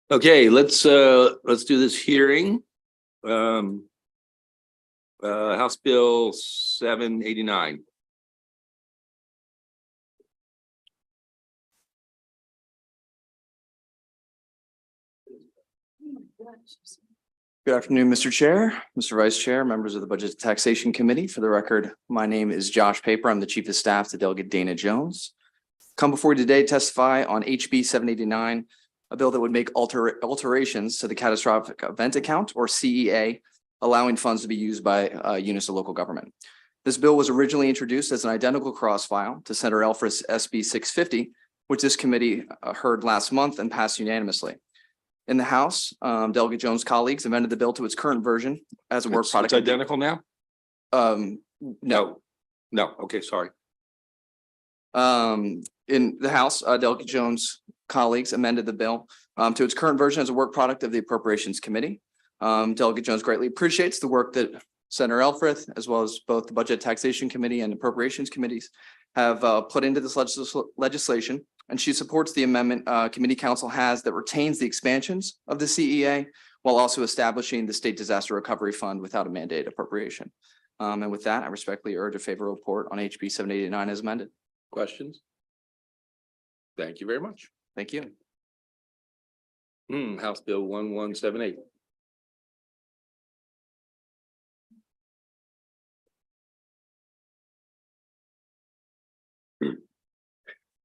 Okay, let's do this hearing. House Bill 789. Good afternoon, Mr. Chair, Mr. Vice Chair, members of the Budget and Taxation Committee. For the record, my name is Josh Paper. I'm the Chief of Staff to Delegate Dana Jones. Come before you today to testify on HB 789, a bill that would make alterations to the Catastrophic Event Account, or CEA, allowing funds to be used by units of local government. This bill was originally introduced as an identical cross-file to Senator Elfreth's SB 650, which this committee heard last month and passed unanimously. In the House, Delegate Jones' colleagues amended the bill to its current version as a work product. It's identical now? No. Okay, sorry. In the House, Delegate Jones' colleagues amended the bill to its current version as a work product of the Appropriations Committee. Delegate Jones greatly appreciates the work that Senator Elfreth, as well as both the Budget Taxation Committee and Appropriations Committees, have put into this legislation. And she supports the amendment Committee Council has that retains the expansions of the CEA while also establishing the State Disaster Recovery Fund without a mandated appropriation. And with that, I respectfully urge a favorable report on HB 789 as amended. Questions? Thank you very much. Thank you. House Bill 1178.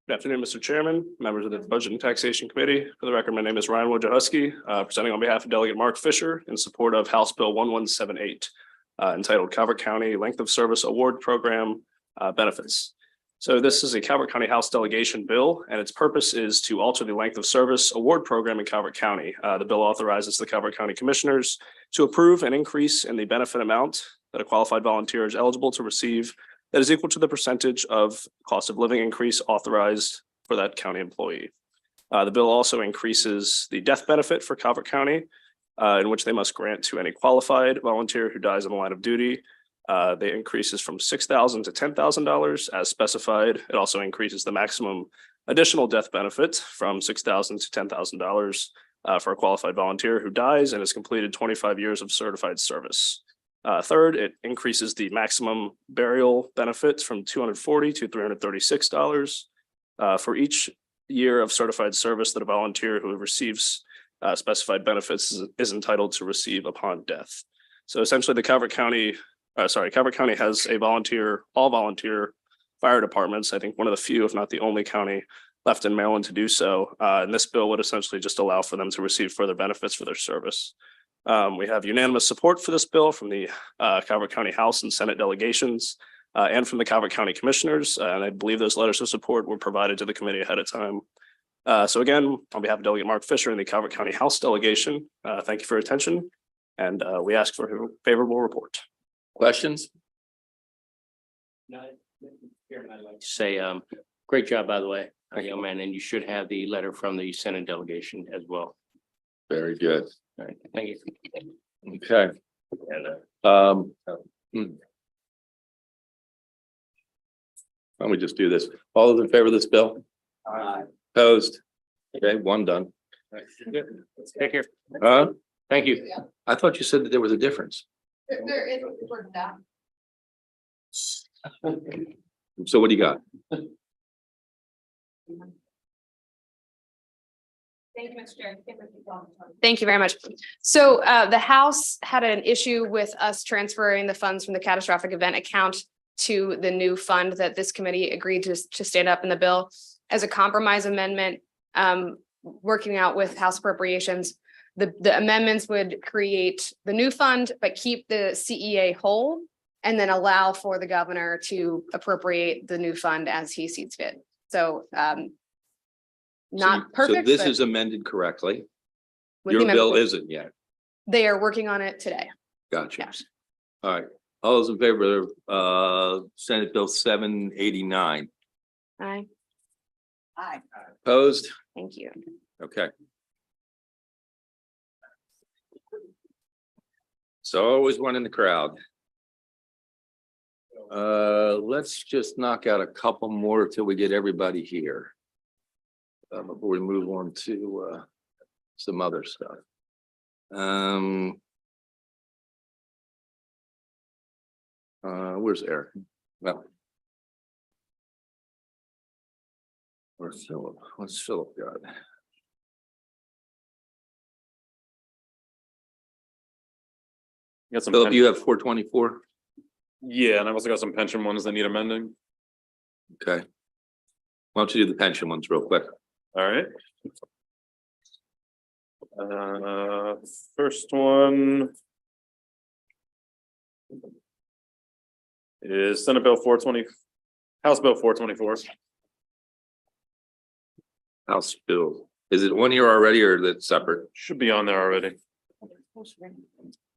Good afternoon, Mr. Chairman, members of the Budget and Taxation Committee. For the record, my name is Ryan Wojciechowski, presenting on behalf of Delegate Mark Fisher in support of House Bill 1178, entitled Calvert County Length of Service Award Program Benefits. So this is a Calvert County House delegation bill, and its purpose is to alter the length of service award program in Calvert County. The bill authorizes the Calvert County Commissioners to approve an increase in the benefit amount that a qualified volunteer is eligible to receive that is equal to the percentage of cost of living increase authorized for that county employee. The bill also increases the death benefit for Calvert County, in which they must grant to any qualified volunteer who dies in the line of duty. They increases from $6,000 to $10,000 as specified. It also increases the maximum additional death benefit from $6,000 to $10,000 for a qualified volunteer who dies and has completed 25 years of certified service. Third, it increases the maximum burial benefit from $240 to $336 for each year of certified service that a volunteer who receives specified benefits is entitled to receive upon death. So essentially, the Calvert County has a all volunteer fire departments. I think one of the few, if not the only county left in Maryland to do so. And this bill would essentially just allow for them to receive further benefits for their service. We have unanimous support for this bill from the Calvert County House and Senate delegations and from the Calvert County Commissioners. And I believe those letters of support were provided to the committee ahead of time. So again, on behalf of Delegate Mark Fisher and the Calvert County House delegation, thank you for your attention. And we ask for a favorable report. Questions? I'd like to say, great job, by the way, young man, and you should have the letter from the Senate delegation as well. Very good. All right, thank you. Okay. Why don't we just do this? All those in favor of this bill? Opposed? Okay, one done. Take care. Huh? Thank you. I thought you said that there was a difference. There is for that. So what do you got? Thank you, Mr. Chair. Thank you very much. So the House had an issue with us transferring the funds from the catastrophic event account to the new fund that this committee agreed to stand up in the bill as a compromise amendment, working out with House appropriations. The amendments would create the new fund, but keep the CEA whole and then allow for the governor to appropriate the new fund as he sees fit. So not perfect. So this is amended correctly. With Your the bill amendment, isn't yet. they are working on it today. Gotcha. Yes. All right. All those in favor of Senate Bill 789? Aye. Aye. Opposed? Thank you. Okay. So always one in the crowd. Let's just knock out a couple more till we get everybody here. Before we move on to some other stuff. Where's Eric? Well. Where's Philip? What's Philip got? Got some, Philip, you have 424? yeah, and I've also got some pension ones that need amending. Okay. Why don't you do the pension ones real quick? All right. First one is Senate Bill 420, House Bill 424. House bill. Is it 1 year already or that's separate? Should be on there already.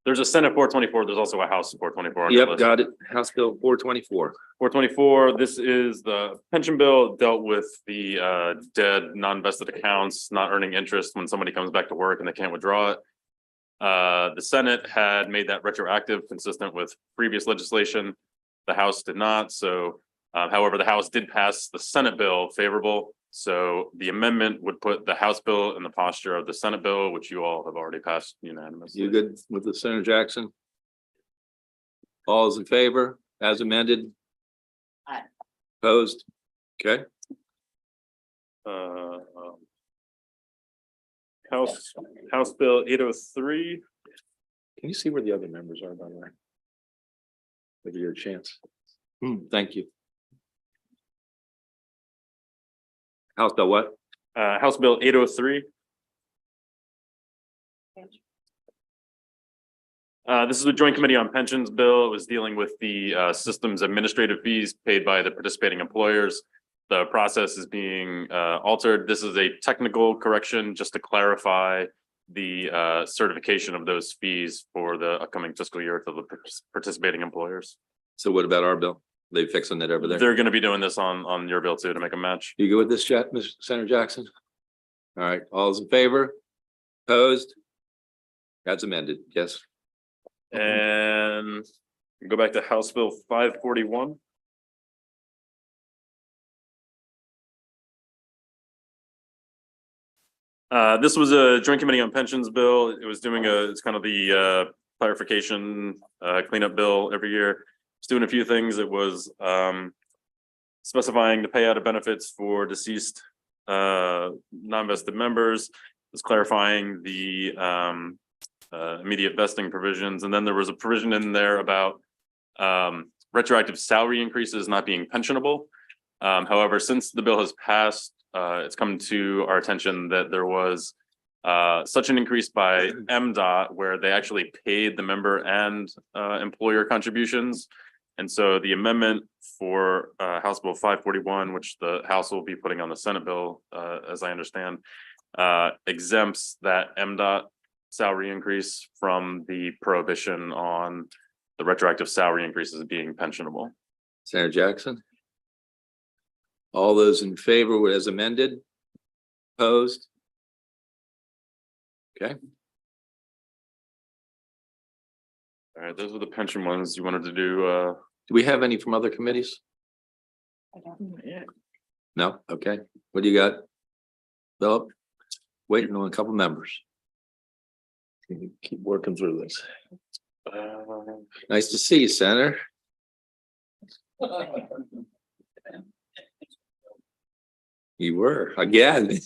There's a Senate 424. There's also a House 424. Yep, got it. House bill 424. 424, this is the pension bill, dealt with the dead non-vested accounts, not earning interest when somebody comes back to work and they can't withdraw it. The Senate had made that retroactive, consistent with previous legislation. The House did not. So, however, the House did pass the Senate bill favorable. So the amendment would put the House bill in the posture of the Senate bill, which you all have already passed unanimously. You good with the Senator Jackson? All is in favor as amended? Aye. Opposed? Okay. House Bill 803. Can you see where the other members are, by the way? Give you a chance. Thank you. House bill what? House Bill 803. This is a joint committee on pensions bill. It was dealing with the system's administrative fees paid by the participating employers. The process is being altered. This is a technical correction just to clarify the certification of those fees for the upcoming fiscal year to the participating employers. So what about our bill? They fixing it over there? They're going to be doing this on your bill too to make a match. You go with this, Mr. Senator Jackson? All right, all's in favor? Opposed? That's amended, yes. And go back to House Bill 541. This was a joint committee on pensions bill. It was doing it's kind of the clarification cleanup bill every year. It's doing a few things. It was specifying the payout of benefits for deceased non-vested members. It's clarifying the immediate vesting provisions. And then there was a provision in there about retroactive salary increases not being pensionable. However, since the bill has passed, it's come to our attention that there was such an increase by MDOT where they actually paid the member and employer contributions. And so the amendment for House Bill 541, which the House will be putting on the Senate bill, as I understand, exempts that MDOT salary increase from the prohibition on the retroactive salary increases being pensionable. Senator Jackson? All those in favor as amended? Opposed? Okay. All right, those are the pension ones you wanted to do. Do we have any from other committees? No? Okay. What do you got? Philip? Waiting on a couple members. Keep working through this. Nice to see you, Senator. You were again.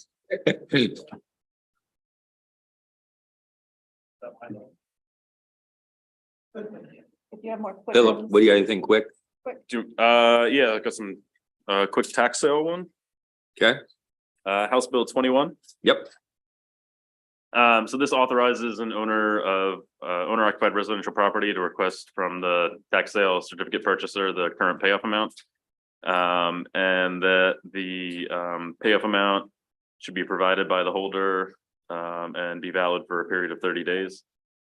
If you have more. quick Philip, ones. what do you got? Anything quick? Yeah, I got some quick tax sale one. Okay. House Bill 21. Yep. So this authorizes an owner of owner occupied residential property to request from the tax sale certificate purchaser the current payoff amount. And that the payoff amount should be provided by the holder and be valid for a period of 30 days.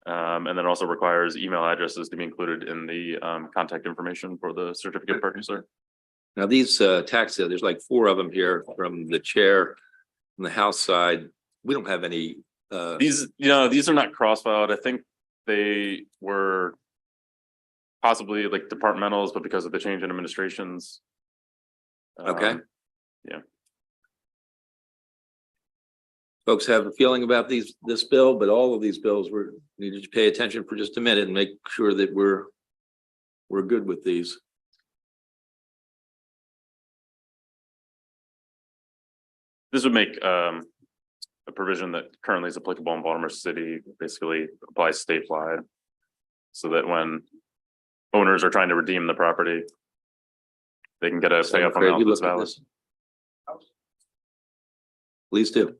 And then also requires email addresses to be included in the contact information for the certificate purchaser. Now these tax sales, there's like 4 of them here from the chair on the House side. We don't have any. These are not cross-filed. I think they were possibly like departmentals, but because of the change in administrations. Okay. Yeah. folks have a feeling about this bill, but all of these bills were needed to pay attention for just a minute and make sure that we're good with these. This would make a provision that currently is applicable in Baltimore City, basically applies statewide. So that when owners are trying to redeem the property, they can get a Senator payoff Craig, amount you that's looked at valid. this? Please do.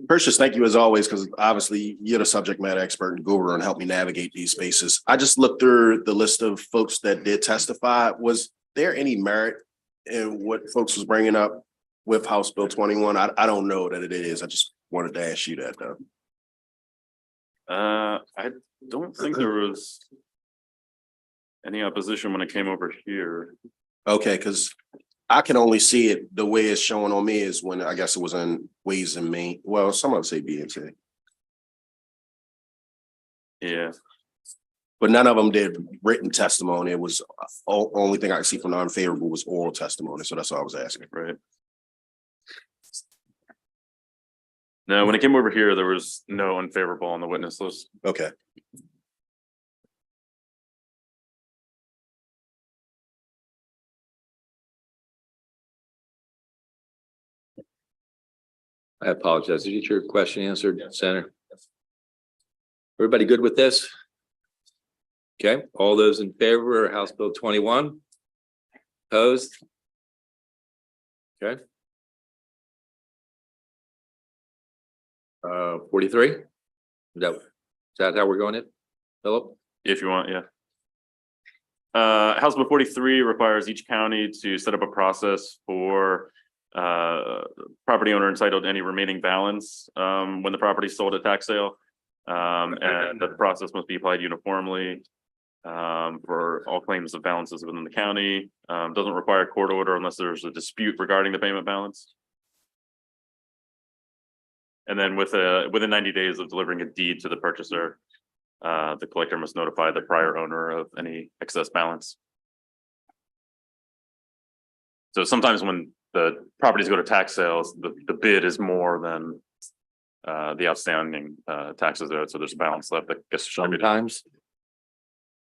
Percious, thank you as always, because obviously you're the subject matter expert and guru and help me navigate these spaces. I just looked through the list of folks that did testify. Was there any merit in what folks was bringing up with House Bill 21? I don't know that it is. I just wanted to ask you that though. I don't think there was any opposition when it came over here. Okay, because I can only see it the way it's showing on me is when I guess it was in Ways and Means. Well, some of them say B&T, Yeah, but none of them did written testimony. It was only thing I could see from the unfavorable was oral testimony. So that's all I was asking. right. No, when it came over here, there was no unfavorable on the witness list. Okay. I apologize. Did you get your question answered, Senator? Everybody good with this? Okay, all those in favor of House Bill 21? Opposed? Okay. 43? Is that how we're going it, Philip? If you want, yeah. House Bill 43 requires each county to set up a process for property owner entitled to any remaining balance when the property is sold at tax sale. And the process must be applied uniformly for all claims of balances within the county. Doesn't require court order unless there's a dispute regarding the payment balance. And then within 90 days of delivering a deed to the purchaser, the collector must notify the prior owner of any excess balance. So sometimes when the properties go to tax sales, the bid is more than the outstanding taxes there. So there's a balance left that gets distributed. Sometimes.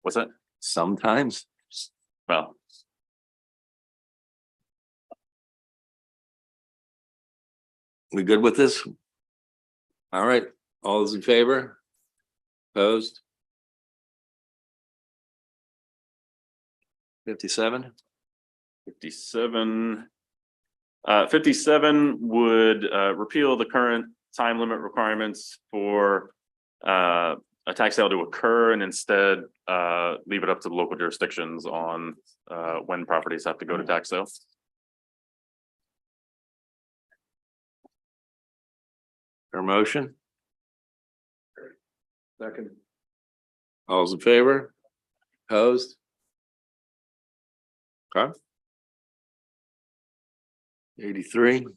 What's that? Sometimes. Well, We good with this? All right, all those in favor? Opposed? 57? 57. 57 would repeal the current time limit requirements for a tax sale to occur and instead leave it up to the local jurisdictions on when properties have to go to tax sale. Or motion? Second. All those in favor? Opposed? Okay. 83.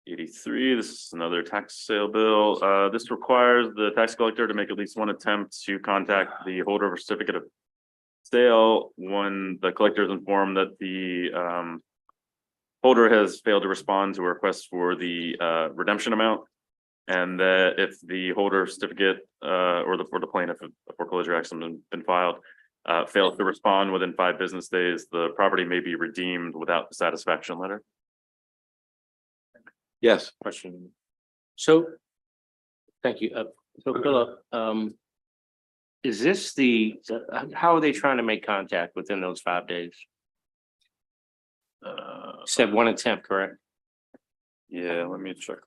83, this is another tax sale bill. This requires the tax collector to make at least one attempt to contact the holder of a certificate of sale when the collector is informed that the holder has failed to respond to a request for the redemption amount. And that if the holder certificate or the plaintiff, if a foreclosure action has been filed, fails to respond within 5 business days, the property may be redeemed without the satisfaction letter. Yes. Question. So, thank you. So Philip, is this how are they trying to make contact within those 5 days? Said one attempt, correct? Yeah, let me check.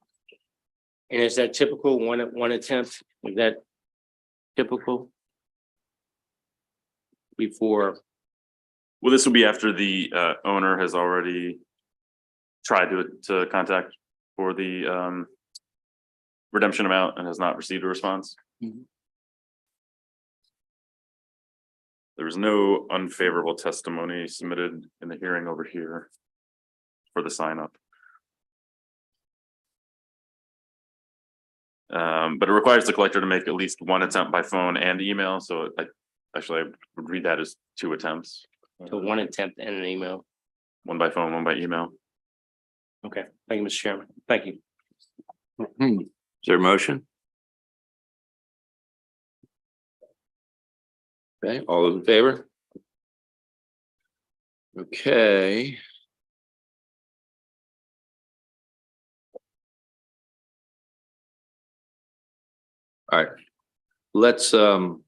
And is that typical, one attempt? Is that typical? Before, Well, this will be after the owner has already tried to contact for the redemption amount and has not received a response. Mhm. There was no unfavorable testimony submitted in the hearing over here for the sign up. But it requires the collector to make at least one attempt by phone and email. So I would read that as 2 attempts. So one attempt and an email. One by phone, one by email. Okay, thank you, Mr. Chairman. Thank you. Is there a motion? Okay, all those in favor? Okay. All right, let's go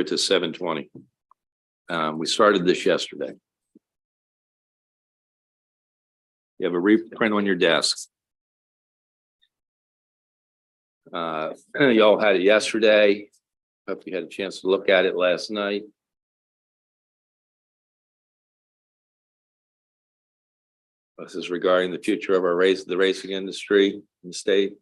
to 7:20. We started this yesterday. You have a reprint on your desk. Y'all had it yesterday. Hope you had a chance to look at it last night. This is regarding the future of the racing industry in the state.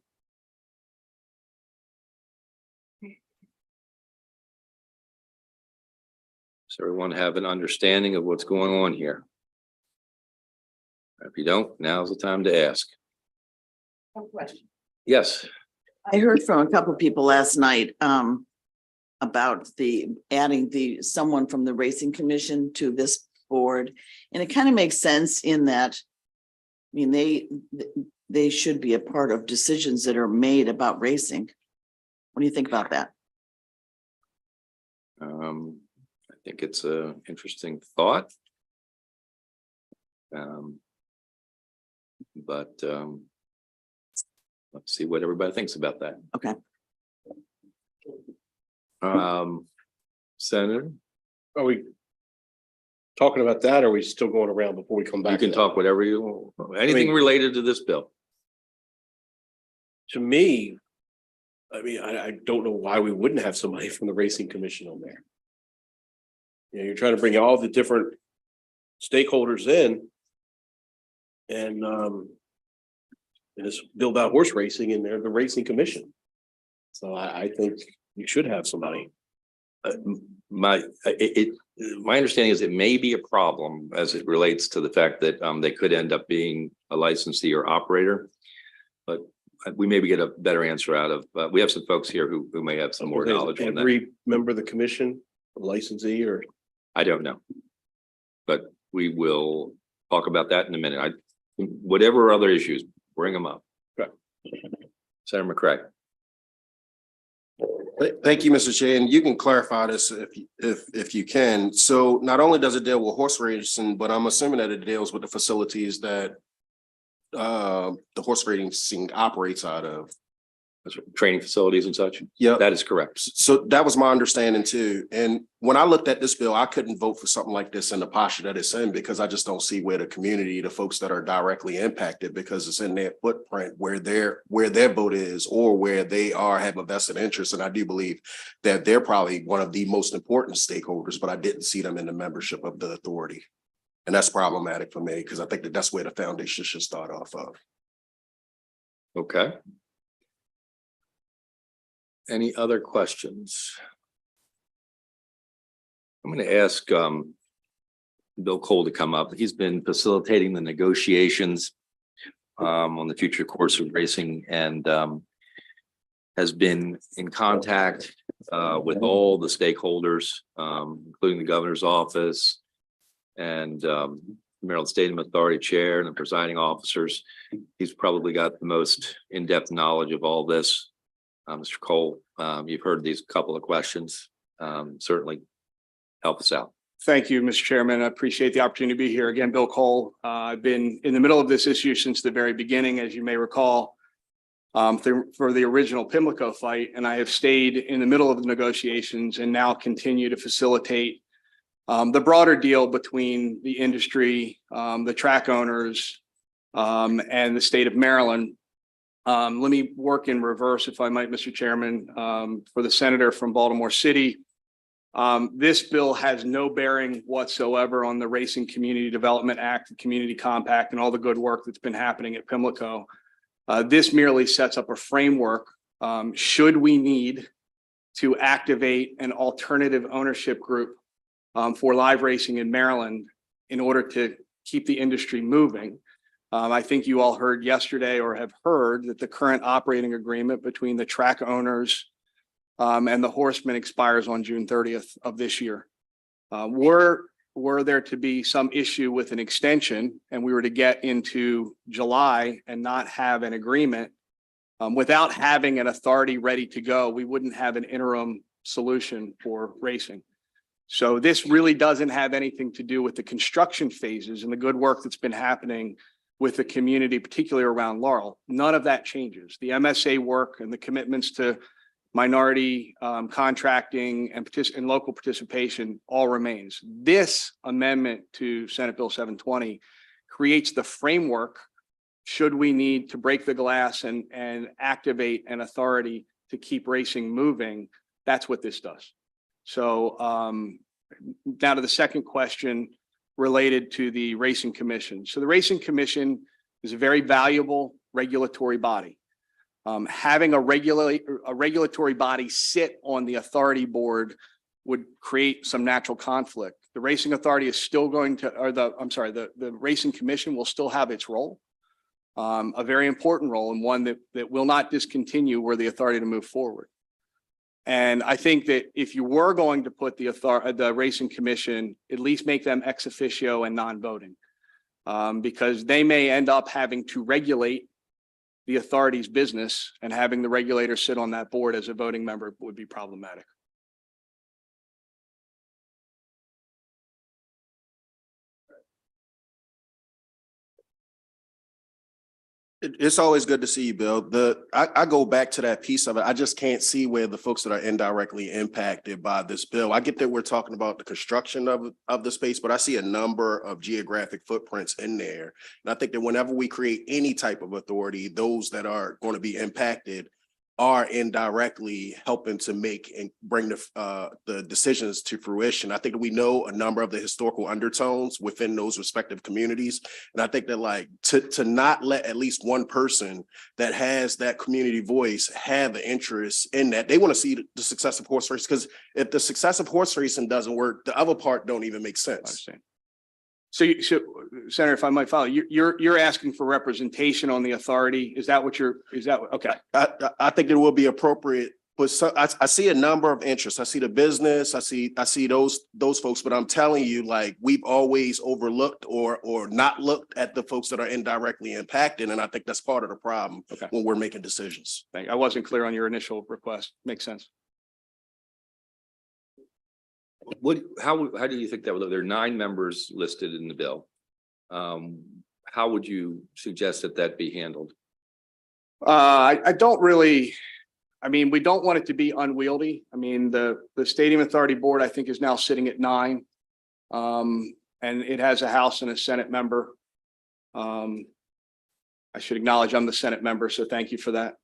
So everyone have an understanding of what's going on here. If you don't, now's the time to ask. One question. Yes, I heard from a couple of people last night about adding someone from the Racing Commission to this board. And it kind of makes sense in that, I mean, they should be a part of decisions that are made about racing. What do you think about that? I think it's a interesting thought. But let's see what everybody thinks about that. Okay. Senator, Are we talking about that? Or are we still going around before we come back? you can to that? talk whatever you, anything related to this bill. To me, I mean, I don't know why we wouldn't have somebody from the Racing Commission on there. You know, you're trying to bring all the different stakeholders in and just build out horse racing in there, the Racing Commission. So I think you should have somebody. My understanding is it may be a problem as it relates to the fact that they could end up being a licensee or operator. But we maybe get a better answer out of, we have some folks here who may have some more knowledge on that. Every member of the commission, licensee, or I don't know. But we will talk about that in a minute. Whatever other issues, bring them up. Okay. Senator McCray. Thank you, Mr. Chair, and you can clarify this if you can. So not only does it deal with horse racing, but I'm assuming that it deals with the facilities that the horse racing operates out of. That's right, training facilities and such. Yeah. That is correct. So that was my understanding too. And when I looked at this bill, I couldn't vote for something like this in the posture that it's in because I just don't see where the community, the folks that are directly impacted, because it's in their footprint where their vote is or where they have a vested interest. And I do believe that they're probably one of the most important stakeholders, but I didn't see them in the membership of the authority. And that's problematic for me because I think that's where the foundation should start off of. Okay. Any other questions? I'm going to ask Bill Cole to come up. He's been facilitating the negotiations on the future course of racing and has been in contact with all the stakeholders, including the governor's office and Maryland Stadium Authority Chair and the presiding officers. He's probably got the most in-depth knowledge of all this. Mr. Cole, you've heard these couple of questions. Certainly help us out. Thank you, Mr. Chairman. I appreciate the opportunity to be here. Again, Bill Cole. I've been in the middle of this issue since the very beginning, as you may recall, for the original Pimlico fight, and I have stayed in the middle of the negotiations and now continue to facilitate the broader deal between the industry, the track owners, and the state of Maryland. Let me work in reverse, if I might, Mr. Chairman, for the senator from Baltimore City. This bill has no bearing whatsoever on the Racing Community Development Act, the Community Compact, and all the good work that's been happening at Pimlico. This merely sets up a framework should we need to activate an alternative ownership group for live racing in Maryland in order to keep the industry moving. I think you all heard yesterday or have heard that the current operating agreement between the track owners And the horseman expires on June 30th of this year. Were there to be some issue with an extension and we were to get into July and not have an agreement, without having an authority ready to go, we wouldn't have an interim solution for racing. So this really doesn't have anything to do with the construction phases and the good work that's been happening with the community, particularly around Laurel. None of that changes. The MSA work and the commitments to minority contracting and local participation all remains. This amendment to Senate Bill 720 creates the framework should we need to break the glass and activate an authority to keep racing moving. That's what this does. So now to the second question related to the Racing Commission. So the Racing Commission is a very valuable regulatory body. Having a regulatory body sit on the authority board would create some natural conflict. The Racing Authority is still going to, or the Racing Commission will still have its role, a very important role, and one that will not discontinue were the authority to move forward. And I think that if you were going to put the Racing Commission, at least make them ex officio and non-voting, because they may end up having to regulate the authority's business, and having the regulator sit on that board as a voting member would be problematic. It's always good to see you, Bill. I go back to that piece of it. I just can't see where the folks that are indirectly impacted by this bill. I get that we're talking about the construction of the space, but I see a number of geographic footprints in there. And I think that whenever we create any type of authority, those that are going to be impacted are indirectly helping to make and bring the decisions to fruition. I think that we know a number of the historical undertones within those respective communities. And I think that like to not let at least one person that has that community voice have an interest in that. They want to see the success of horse racing, because if the success of horse racing doesn't work, the other part don't even make sense. So, Senator, if I might follow, you're asking for representation on the authority. Is that what okay. I think it will be appropriate, but I see a number of interests. I see the business, I see those folks, but I'm telling you, like, we've always overlooked or not looked at the folks that are indirectly impacted. And I think that's part of the problem when we're making decisions. I wasn't clear on your initial request. Makes sense. How do you think that would look? There are 9 members listed in the bill. How would you suggest that be handled? I don't really, I mean, we don't want it to be unwieldy. I mean, the Stadium Authority Board, I think, is now sitting at 9. And it has a House and a Senate member. I should acknowledge I'm the Senate member, so thank you for that.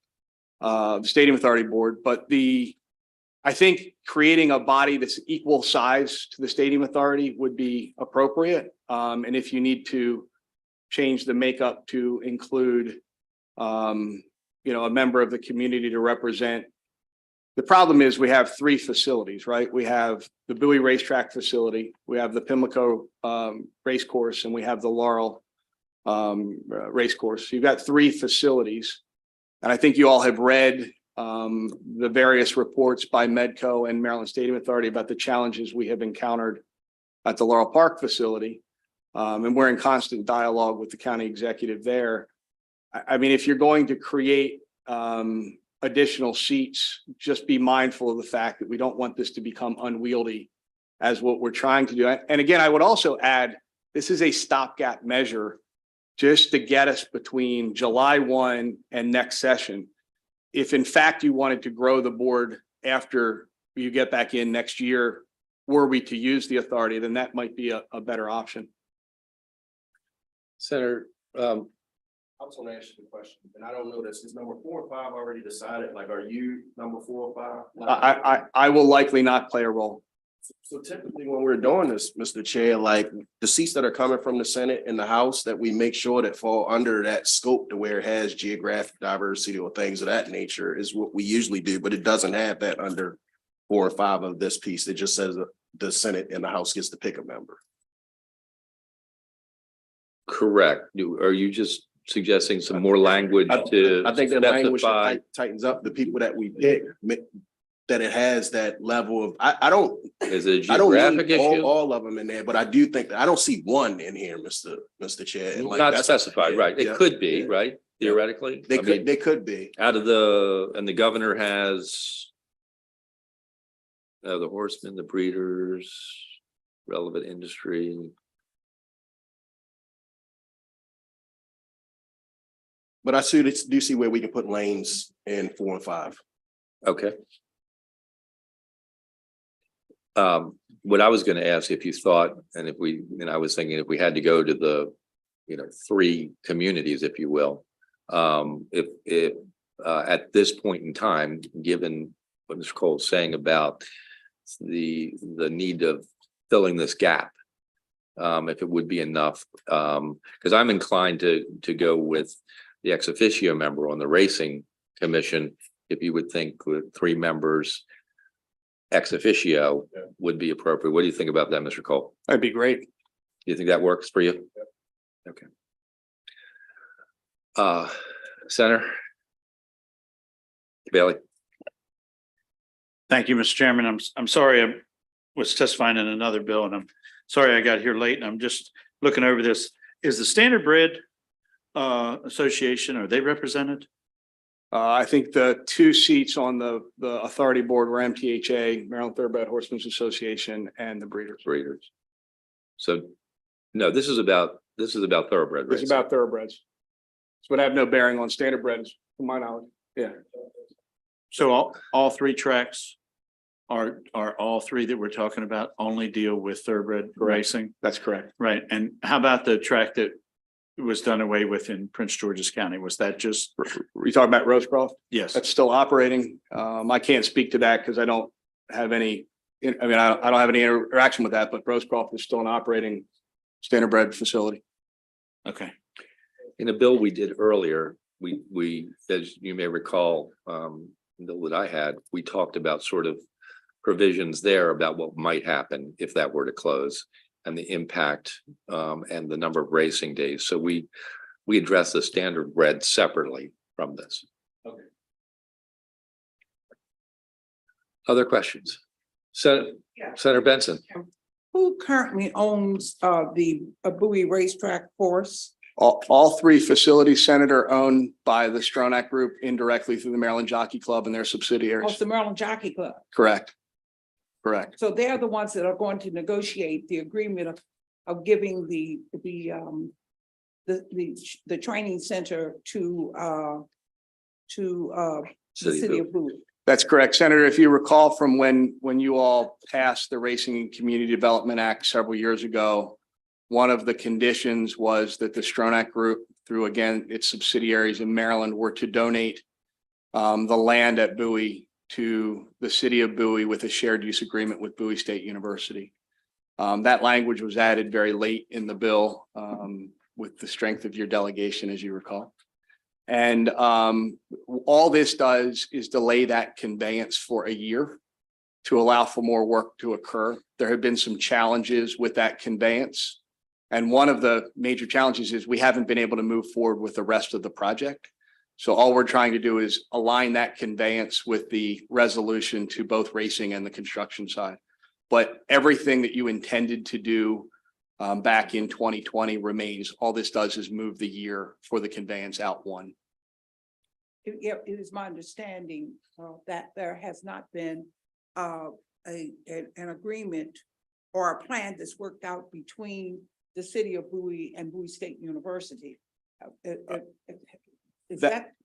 The Stadium Authority Board, but I think creating a body that's equal size to the Stadium Authority would be appropriate. And if you need to change the makeup to include, a member of the community to represent. The problem is we have 3 facilities, right? We have the Bowie Racetrack facility, we have the Pimlico race course, and we have the Laurel race course. So you've got 3 facilities. And I think you all have read the various reports by Medco and Maryland Stadium Authority about the challenges we have encountered at the Laurel Park facility. And we're in constant dialogue with the county executive there. I mean, if you're going to create additional seats, just be mindful of the fact that we don't want this to become unwieldy as what we're trying to do. And again, I would also add, this is a stopgap measure just to get us between July 1 and next session. If in fact you wanted to grow the board after you get back in next year, were we to use the authority, then that might be a better option. Senator, I was going to ask you the question, and I don't know this. Is number 4 or 5 already decided? Like, are you number 4 or 5? I will likely not play a role. So typically when we're doing this, Mr. Chair, like the seats that are coming from the Senate and the House, that we make sure that fall under that scope to where it has geographic diversity or things of that nature is what we usually do, but it doesn't have that under 4 or 5 of this piece. It just says the Senate and the House gets to pick a member. correct. Are you just suggesting some more language to I think the language specify? tightens up the people that we pick. that it has that level of, I don't Is it a I don't geographic need issue? all of them in there, but I do think that I don't see one in here, Mr. Chair. And like Not that's- specified, yeah, right? It yeah, could be, yeah. right? Theoretically. I mean, They could be. out of and the governor has the horsemen, the breeders, relevant industry. But I do see where we can put lanes in 4 and 5. Okay. What I was gonna ask if you thought, and I was thinking if we had to go to the, 3 communities, if you will. If at this point in time, given what Mr. Cole's saying about the need of filling this gap. If it would be enough, because I'm inclined to go with the ex officio member on the racing commission. If you would think with 3 members, ex officio would be appropriate. What do you think about that, Mr. Cole? That'd be great. Do you think that works for you? Okay. Senator Bailey. Thank you, Mr. Chairman. I'm sorry, I was testifying in another bill and I'm sorry I got here late and I'm just looking over this. Is the Standard Bread Association, are they represented? I think the 2 seats on the authority board were MTHA, Maryland Thoroughbred Horsemen's Association, and the Breeders. Breeders. So, no, this is about thoroughbred It's racing. about thoroughbreds. This would have no bearing on standard breds, from my knowledge. Yeah. So all 3 tracks are all 3 that we're talking about only deal with thoroughbred racing? That's correct. Right. And how about the track that was done away with in Prince George's County? Was that just? You talking about Rosecroft? Yes. That's still operating. I can't speak to that because I don't have any, I don't have any interaction with that, but Rosecroft is still an operating standard bred facility. Okay. In a bill we did earlier, we, as you may recall, the bill that I had, we talked about sort of provisions there about what might happen if that were to close and the impact and the number of racing days. So we address the standard bred separately from this. Okay. Other questions? Senator Benson. Who currently owns the Bowie Racetrack Course? All 3 facilities, Senator, owned by the Stronach Group indirectly through the Maryland Jockey Club and their Oh, subsidiaries. it's the Maryland Jockey Club. Correct. Correct. So they're the ones that are going to negotiate the agreement of giving the training center to the city of Bowie. That's correct, Senator. If you recall from when you all passed the Racing and Community Development Act several years ago, one of the conditions was that the Stronach Group, through again its subsidiaries in Maryland, were to donate the land at Bowie to the city of Bowie with a shared use agreement with Bowie State University. That language was added very late in the bill with the strength of your delegation, as you recall. And all this does is delay that conveyance for a year to allow for more work to occur. There have been some challenges with that conveyance. And one of the major challenges is we haven't been able to move forward with the rest of the project. So all we're trying to do is align that conveyance with the resolution to both racing and the construction side. But everything that you intended to do back in 2020 remains. All this does is move the year for the conveyance out 1. It is my understanding that there has not been an agreement or a plan that's worked out between the city of Bowie and Bowie State University.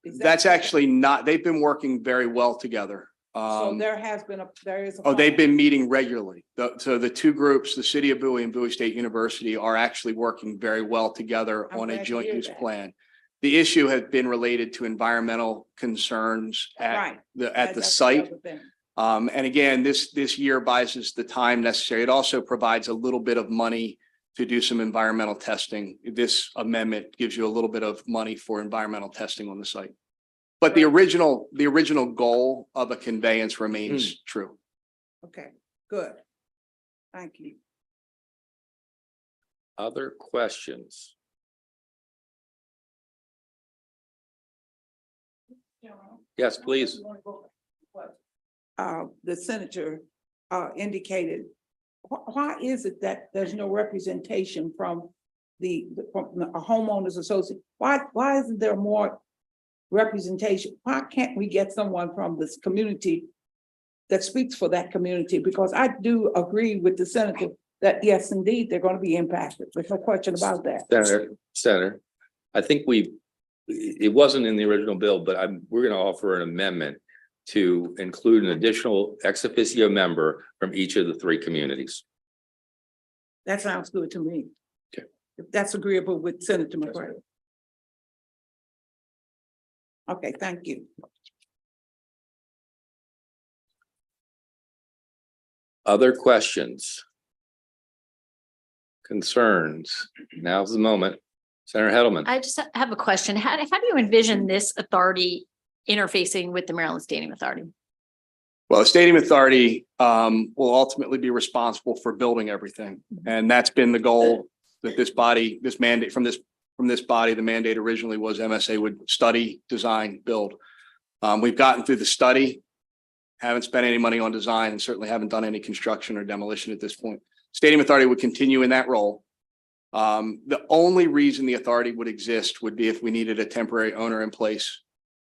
That's actually not, they've been working very well together. So there is. Oh, they've been meeting regularly. So the 2 groups, the city of Bowie and Bowie State University, are actually working very well together I'm on a glad to joint hear use that. plan. The issue has been related to environmental concerns at Right. the That's site. the other thing. And again, this year buys us the time necessary. It also provides a little bit of money to do some environmental testing. This amendment gives you a little bit of money for environmental testing on the site. But the original goal of a conveyance remains true. Okay, good. Thank you. Other questions? Yes, please. the senator indicated, why is it that there's no representation from from the homeowners association? Why isn't there more representation? Why can't we get someone from this community that speaks for that community? Because I do agree with the senator that yes, indeed, they're going to be impacted. There's no question about that. Senator, I think it wasn't in the original bill, but we're going to offer an amendment to include an additional ex officio member from each of the three communities. That sounds good to me. Okay. If that's agreeable with Senator McCray. Okay, thank you. Other questions? Concerns? Now's the moment. Senator Heddleman. I just have a question. How do you envision this authority interfacing with the Maryland Stadium Authority? Well, the Stadium Authority will ultimately be responsible for building everything. And that's been the goal that this body, this mandate from this body, the mandate originally was MSA would study, design, build. We've gotten through the study, haven't spent any money on design, and certainly haven't done any construction or demolition at this point. Stadium Authority would continue in that role. The only reason the authority would exist would be if we needed a temporary owner in place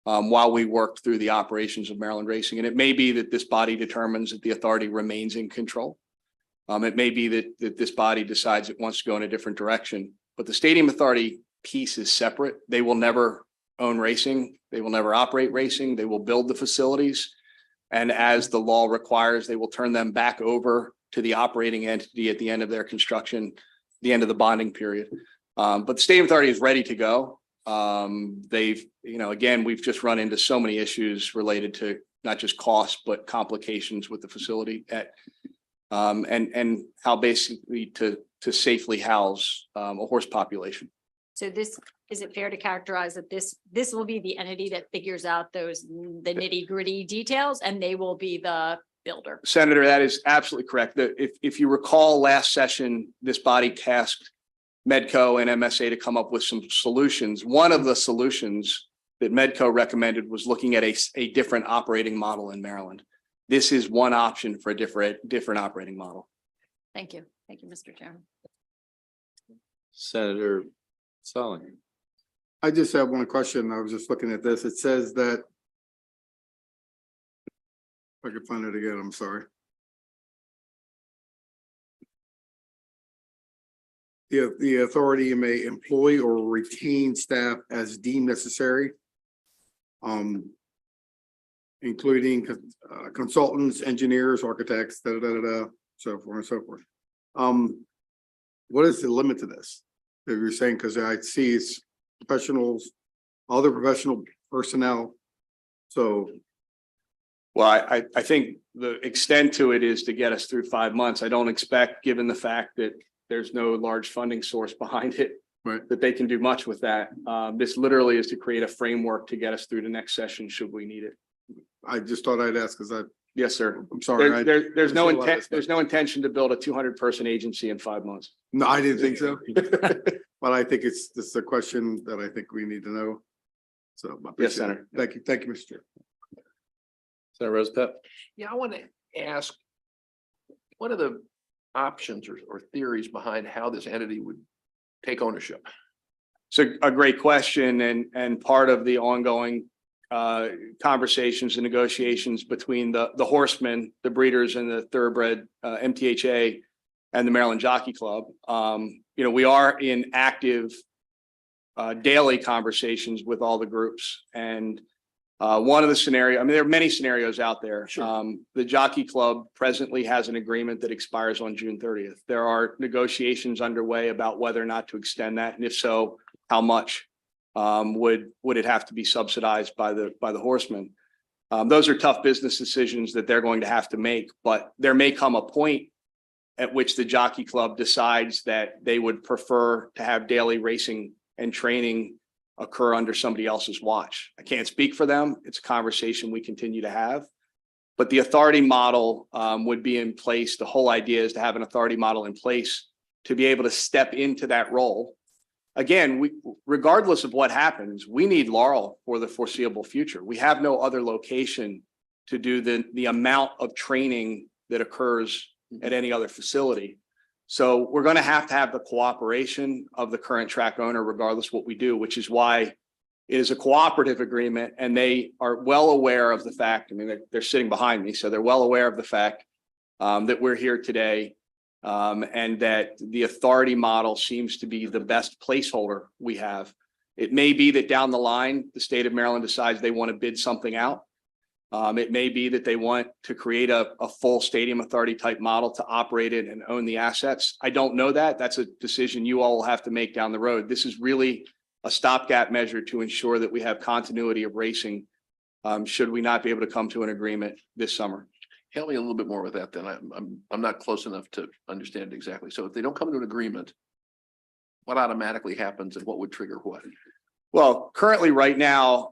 while we worked through the operations of Maryland Racing. And it may be that this body determines that the authority remains in control. It may be that this body decides it wants to go in a different direction, but the Stadium Authority piece is separate. They will never own racing. They will never operate racing. They will build the facilities. And as the law requires, they will turn them back over to the operating entity at the end of their construction, the end of the bonding period. But the Stadium Authority is ready to go. Again, we've just run into so many issues related to not just costs, but complications with the facility and how basically to safely house a horse population. So is it fair to characterize that this will be the entity that figures out the nitty gritty details and they will be the builder? Senator, that is absolutely correct. If you recall last session, this body tasked Medco and MSA to come up with some solutions. One of the solutions that Medco recommended was looking at a different operating model in Maryland. This is one option for a different operating model. Thank you. Thank you, Mr. Chairman. Senator Solomon. I just have one question. I was just looking at this. It says that, if I could find it again, I'm sorry. The authority may employ or retain staff as deemed necessary, including consultants, engineers, architects, so forth and so forth. What is the limit to this that you're saying? Because I see it's professionals, other professional personnel. So. Well, I think the extent to it is to get us through 5 months. I don't expect, given the fact that there's no large funding source behind it, right, that they can do much with that. This literally is to create a framework to get us through the next session should we need it. I just thought I'd ask because Yes, sir. I'm sorry. There's no intent. There's no intention to build a 200-person agency in 5 months. No, I didn't think so. But I think this is a question that I think we need to know. So. I appreciate Yes, it. Senator. Thank you. Thank you, Mr. Chair. Senator Rosepep. Yeah, I want to ask, what are the options or theories behind how this entity would take ownership? It's a great question and part of the ongoing conversations and negotiations between the horsemen, the breeders and the thoroughbred MTHA and the Maryland Jockey Club. We are in active daily conversations with all the groups. And one of the scenarios, there are many scenarios out there. Sure. The Jockey Club presently has an agreement that expires on June 30th. There are negotiations underway about whether or not to extend that. And if so, how much would it have to be subsidized by the horsemen? Those are tough business decisions that they're going to have to make, but there may come a point at which the Jockey Club decides that they would prefer to have daily racing and training occur under somebody else's watch. I can't speak for them. It's a conversation we continue to have, but the authority model would be in place. The whole idea is to have an authority model in place to be able to step into that role. Again, regardless of what happens, we need Laurel for the foreseeable future. We have no other location to do the amount of training that occurs at any other facility. So we're going to have the cooperation of the current track owner regardless what we do, which is why it is a cooperative agreement, and they are well aware of the fact, I mean, they're sitting behind me, so they're well aware of the fact that we're here today, and that the authority model seems to be the best placeholder we have. It may be that down the line, the state of Maryland decides they want to bid something out. It may be that they want to create a full stadium authority type model to operate it and own the assets. I don't know that. That's a decision you all will have to make down the road. This is really a stopgap measure to ensure that we have continuity of racing, should we not be able to come to an agreement this summer. Help me a little bit more with that then. I'm not close enough to understand exactly. So if they don't come to an agreement, what automatically happens and what would trigger what? Well, currently, right now,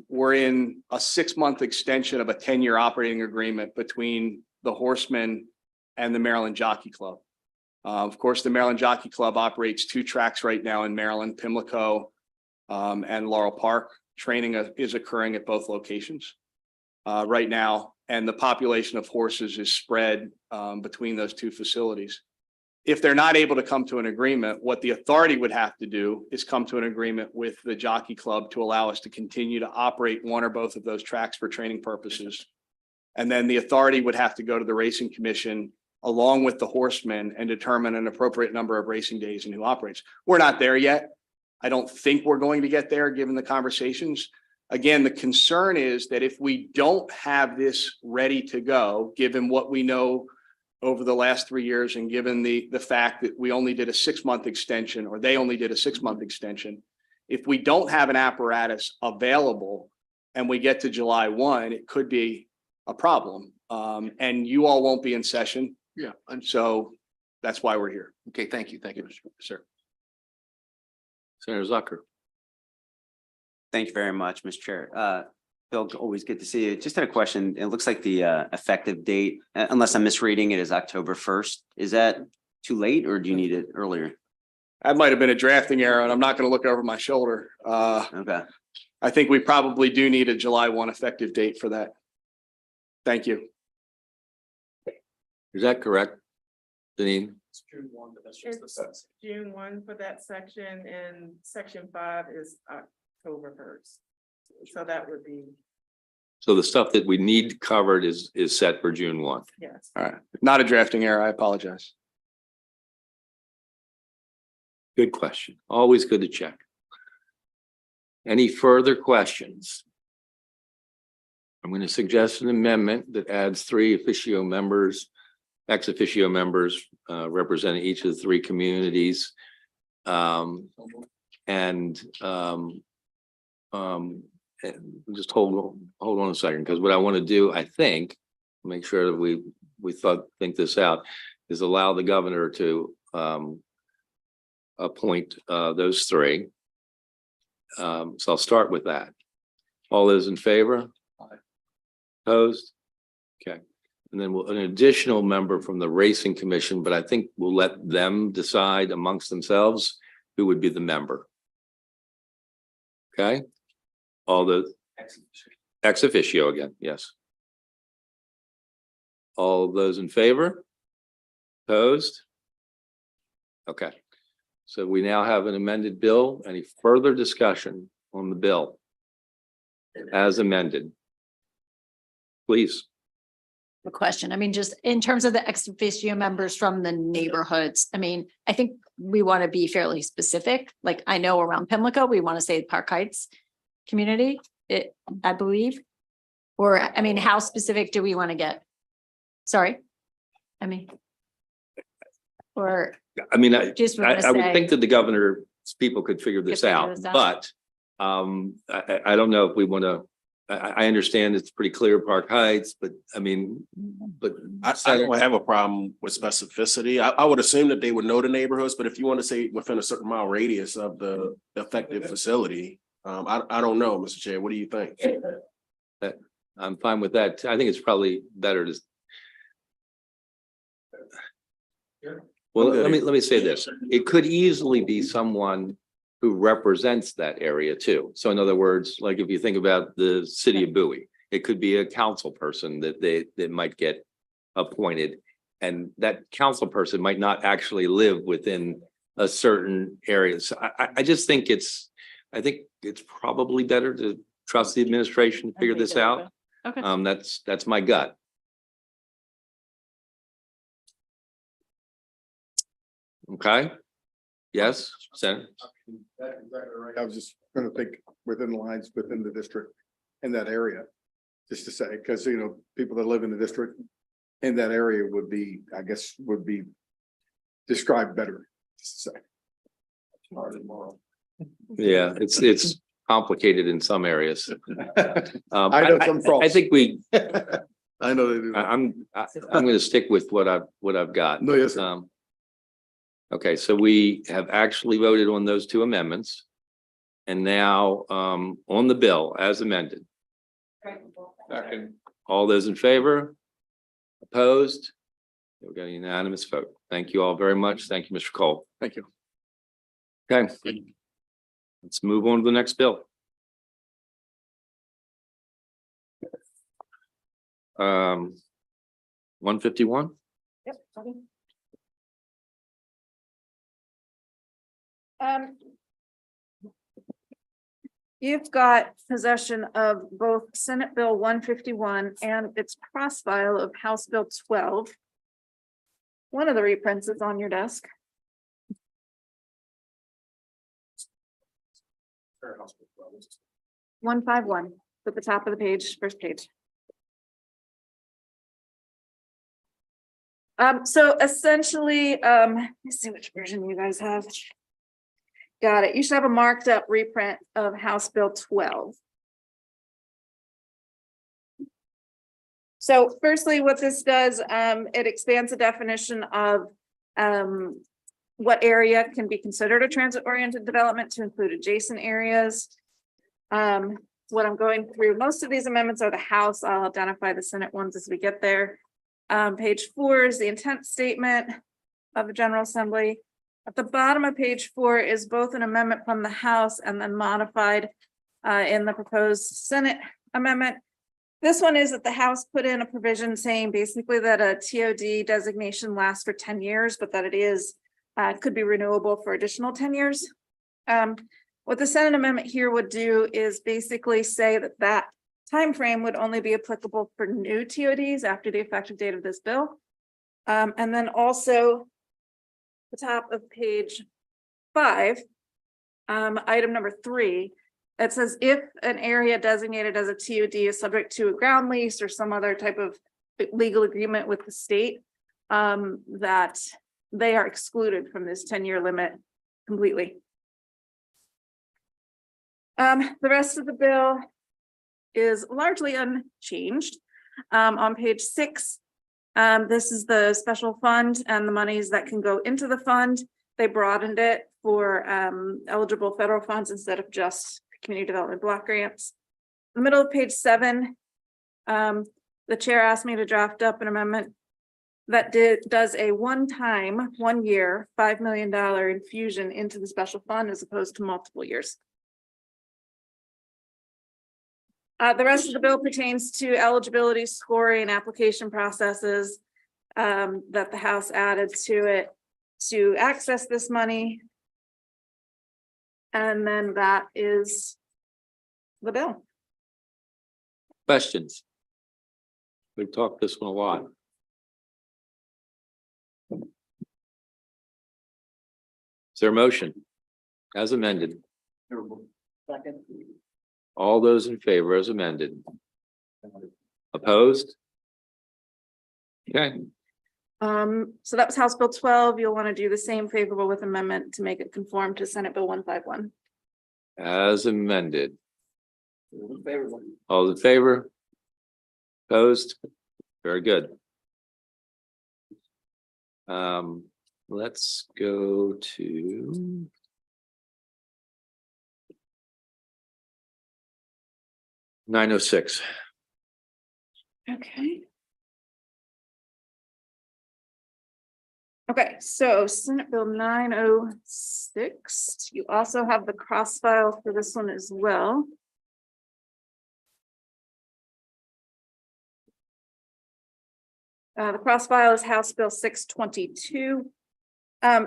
we're in a 6-month extension of a 10-year operating agreement between the Horsemen and the Maryland Jockey Club. Of course, the Maryland Jockey Club operates 2 tracks right now in Maryland, Pimlico and Laurel Park. Training is occurring at both locations right now, and the population of horses is spread between those 2 facilities. If they're not able to come to an agreement, what the authority would have to do is come to an agreement with the Jockey Club to allow us to continue to operate one or both of those tracks for training purposes. And then the authority would have to go to the Racing Commission along with the Horsemen and determine an appropriate number of racing days and who operates. We're not there yet. I don't think we're going to get there given the conversations. Again, the concern is that if we don't have this ready to go, given what we know over the last 3 years, and given the fact that we only did a 6-month extension, or they only did a 6-month extension, if we don't have an apparatus available and we get to July 1, it could be a problem. And you all won't be in session. Yeah. And so that's why we're here. Okay, thank you. Thank you, Mr. Sir. Senator Zucker. Thank you very much, Mr. Chair. Bill, always good to see you. Just had a question. It looks like the effective date, unless I'm misreading it, is October 1st. Is that too late, or do you need it earlier? That might have been a drafting error, and I'm not going to look over my shoulder. Okay. I think we probably do need a July 1 effective date for that. Thank you. Is that correct, Deneen? It's June 1 for that section, and section 5 is October 1st. So that would be, So the stuff that we need covered is set for June 1. yes. All right. Not a drafting error. I apologize. Good question. Always good to check. Any further questions? I'm going to suggest an amendment that adds 3 officio members, ex officio members, representing each of the 3 communities. And just hold on a second, because what I want to do, I think, make sure that we think this out, is allow the governor to appoint those 3. So I'll start with that. All those in favor? Opposed? Okay. And then an additional member from the Racing Commission, but I think we'll let them decide amongst themselves who would be the member. Okay. All the ex officio again, yes. All those in favor? Opposed? Okay. So we now have an amended bill. Any further discussion on the bill as amended? Please. A question. I mean, just in terms of the ex officio members from the neighborhoods, I mean, I think we want to be fairly specific. Like I know around Pimlico, we want to say Park Heights community, I believe. Or, I mean, how specific do we want to get? Sorry. I mean. Or. I mean, Just wanna I would say- think that the governor's people could figure this figure out, this out. but I don't know if we want to. I understand it's pretty clear Park Heights, but I mean, but I don't have a problem with specificity. I would assume that they would know the neighborhoods, but if you want to say within a certain mile radius of the effective facility, I don't know, Mr. Chair. What do you think? I'm fine with that. I think it's probably better to. Well, let me say this. It could easily be someone who represents that area too. So in other words, like if you think about the city of Bowie, It could be a council person that might get appointed. And that council person might not actually live within a certain area. So I just think I think it's probably better to trust the administration to figure this out. Okay. That's my gut. Okay. Yes, Senator. That's exactly right. I was just gonna think within the lines, within the district, in that area. Just to say, because people that live in the district in that area would be, I guess, would be described better. Just to say. Yeah, it's complicated in some areas. I know some frosts. I think I know they do. I'm gonna stick with what I've got. No, yes, sir. Okay, so we have actually voted on those two amendments. And now, on the bill as amended. Second. All those in favor? Opposed? We've got a unanimous vote. Thank you all very much. Thank you, Mr. Cole. Thank you. Okay. Let's move on to the next bill. 151. Yep. Okay. You've got possession of both Senate Bill 151 and its cross file of House Bill 12. One of the reprints is on your desk. 151 at the top of the page, first page. So essentially, let's see which version you guys have. Got it. You should have a marked up reprint of House Bill 12. So firstly, what this does, it expands the definition of what area can be considered a transit-oriented development to include adjacent areas. What I'm going through, most of these amendments are the House. I'll identify the Senate ones as we get there. Page 4 is the intent statement of the General Assembly. At the bottom of page 4 is both an amendment from the House and then modified in the proposed Senate amendment. This one is that the House put in a provision saying basically that a TOD designation lasts for 10 years, but that it is could be renewable for additional 10 years. What the Senate amendment here would do is basically say that that time frame would only be applicable for new TODs after the effective date of this bill. And then also the top of page 5, item number 3, it says if an area designated as a TOD is subject to a ground lease or some other type of legal agreement with the state, that they are excluded from this 10-year limit completely. The rest of the bill is largely unchanged. On page 6, this is the special fund and the monies that can go into the fund. They broadened it for eligible federal funds instead of just community development block grants. In the middle of page 7, the chair asked me to draft up an amendment that does a one-time, 1-year, $5 million infusion into the special fund as opposed to multiple years. The rest of the bill pertains to eligibility scoring application processes that the House added to it to access this money. And then that is the bill. Questions? We've talked this one a lot. Is there a motion as amended? Second. All those in favor as amended? Opposed? Okay, So that was House Bill 12. You'll want to do the same favorable with amendment to make it conform to Senate Bill 151. as amended. All in favor? Opposed? Very good. Let's go to 906. Okay. Okay, so Senate Bill 906, you also have the cross file for this one as well. The cross file is House Bill 622.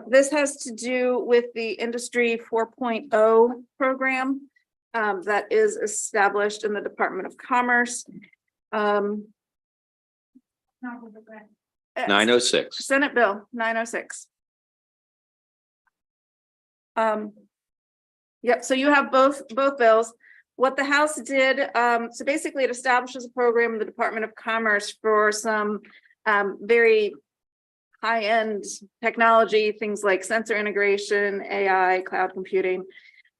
This has to do with the Industry 4.0 program that is established in the Department of Commerce. 906. Senate Bill 906. Yep, so you have both bills. What the House did, so basically it establishes a program in the Department of Commerce for some very high-end technology, things like sensor integration, AI, cloud computing.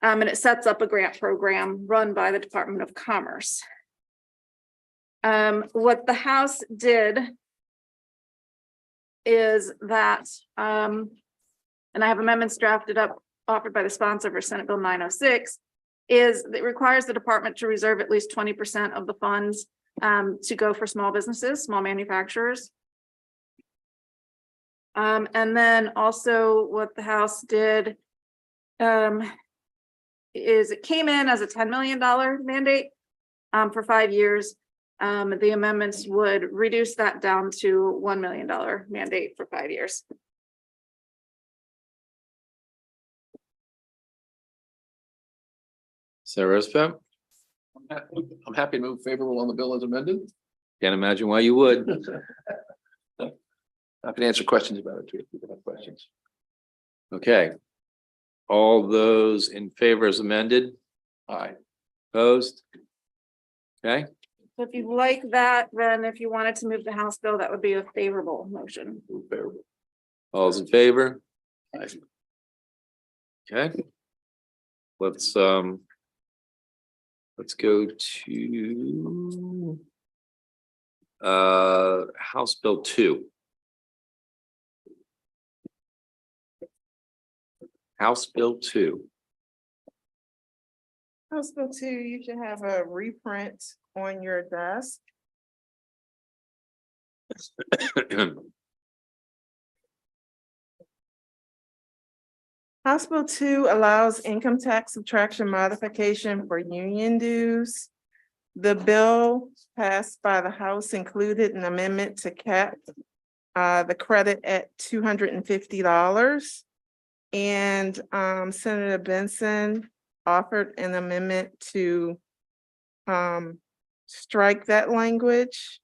And it sets up a grant program run by the Department of Commerce. What the House did is that, and I have amendments drafted up, offered by the sponsor for Senate Bill 906, is it requires the department to reserve at least 20% of the funds to go for small businesses, small manufacturers. And then also what the House did is it came in as a $10 million mandate for 5 years. The amendments would reduce that down to $1 million mandate for 5 years. Sarah Roosevelt? I'm happy to move favorable on the bill as amended. Can't imagine why you would. I can answer questions about it too, if you have questions. Okay. All those in favor as amended? Aye. Opposed? Okay, So if you like that, then if you wanted to move the House bill, that would be a favorable motion. Move favorable. all those in favor? Aye. Okay. Let's go to House Bill 2. House Bill 2. House Bill 2, you should have a reprint on your desk. House Bill 2 allows income tax subtraction modification for union dues. The bill passed by the House included an amendment to cap the credit at $250. And Senator Benson offered an amendment to strike that language.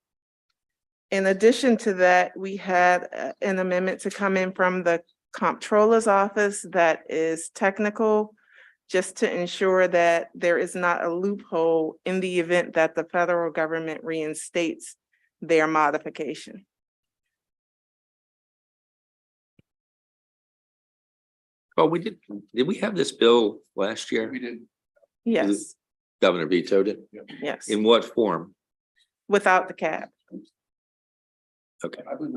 In addition to that, we had an amendment to come in from the Comptroller's office that is technical, just to ensure that there is not a loophole in the event that the federal government reinstates their modification. Oh, did we have this bill last year? We did. Yes, Governor vetoed it? yes, In what form? without the cap. Okay, I believe,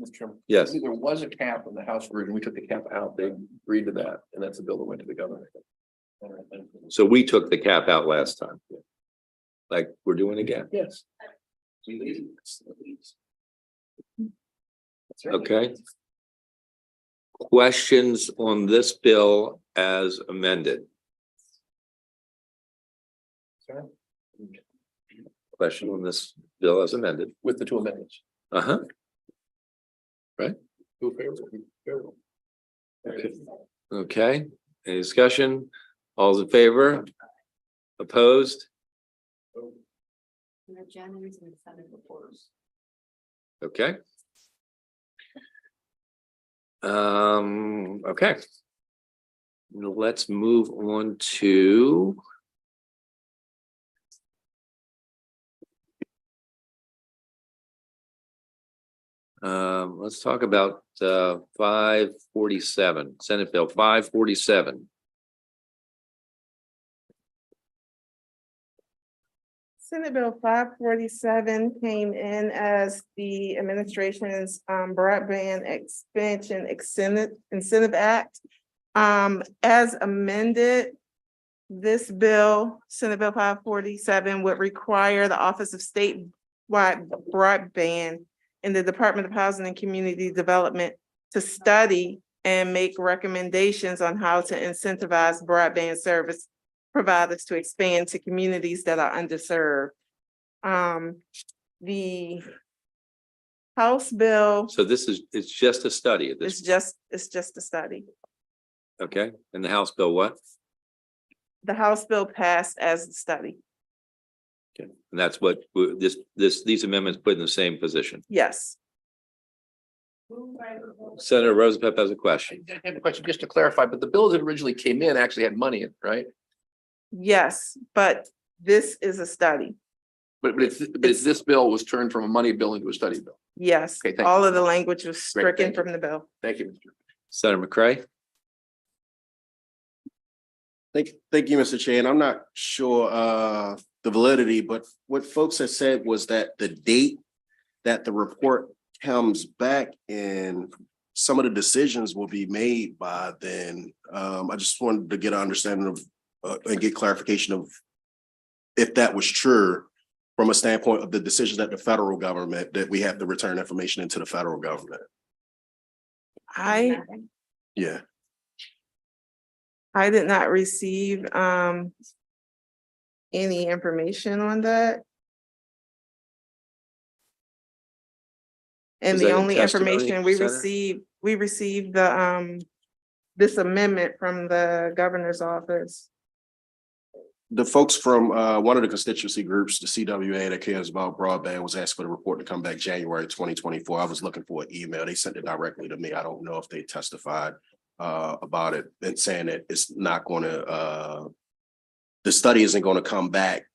Mr. Chairman. yes, I believe there was a cap in the House version. We took the cap out. They agreed to that, and that's a bill that went to the governor. so we took the cap out last time. Like we're doing again, Yes. okay? Questions on this bill as amended? Question on this bill as amended? With the two amendments. Uh-huh, Move favorable. Favorable. okay, okay, any discussion? All's in favor? Opposed? Okay. Okay. Let's move on to let's talk about 547, Senate Bill 547. Senate Bill 547 came in as the administration's broadband expansion incentive act. As amended, this bill, Senate Bill 547, would require the Office of Statewide Broadband in the Department of Housing and Community Development to study and make recommendations on how to incentivize broadband service providers to expand to communities that are underserved. The House Bill, So this is, it's just a study at this, it's just a study. okay? And the House bill what? The House Bill passed as the study. Okay. And that's what these amendments put in the same position. Yes. Senator Rosenpep has a question. I have a question just to clarify, but the bills that originally came in actually had money in, it, right? Yes, but this is a study. But this bill was turned from a money bill into a study bill. Yes, Okay, thank all you. of the language was Great, stricken thank you. from the bill. Thank you, Mr. Senator McCray? Thank you, Mr. Chair. And I'm not sure the validity, but what folks have said was that the date that the report comes back and some of the decisions will be made by then. I just wanted to get an understanding of and get clarification of if that was true from a standpoint of the decisions that the federal government, that we have to return information into the federal government. Yeah. I did not receive any information on that. And Was the that in only testimony, information we Senator? received the this amendment from the governor's office. The folks from one of the constituency groups, the CWA that cares about broadband, was asked for the report to come back January 2024. I was looking for an email. They sent it directly to me. I don't know if they testified about it and saying that it's not going to, the study isn't going to come back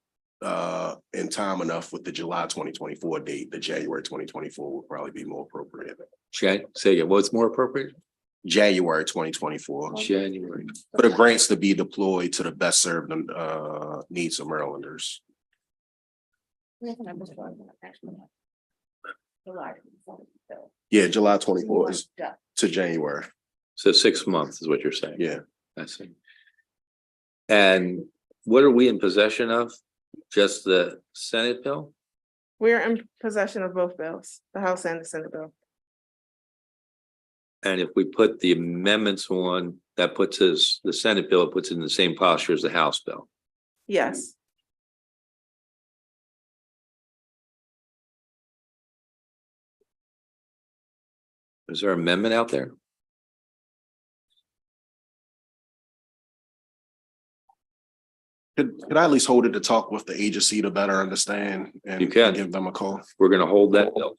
in time enough with the July 2024 date. The January 2024 will probably be more appropriate. Say again, what's more appropriate? January 2024. January. For the grants to be deployed to the best served needs of Marylanders. Yeah, July 24 is to January. So 6 months is what you're saying? Yeah. I see. And what are we in possession of? Just the Senate bill? We're in possession of both bills, the House and the Senate bill. And if we put the amendments on, that puts us, the Senate bill, it puts it in the same posture as the House bill. Yes. Is there an amendment out there? Could I at least hold it to talk with the agency to better understand and You can. give them a call? We're gonna hold that bill.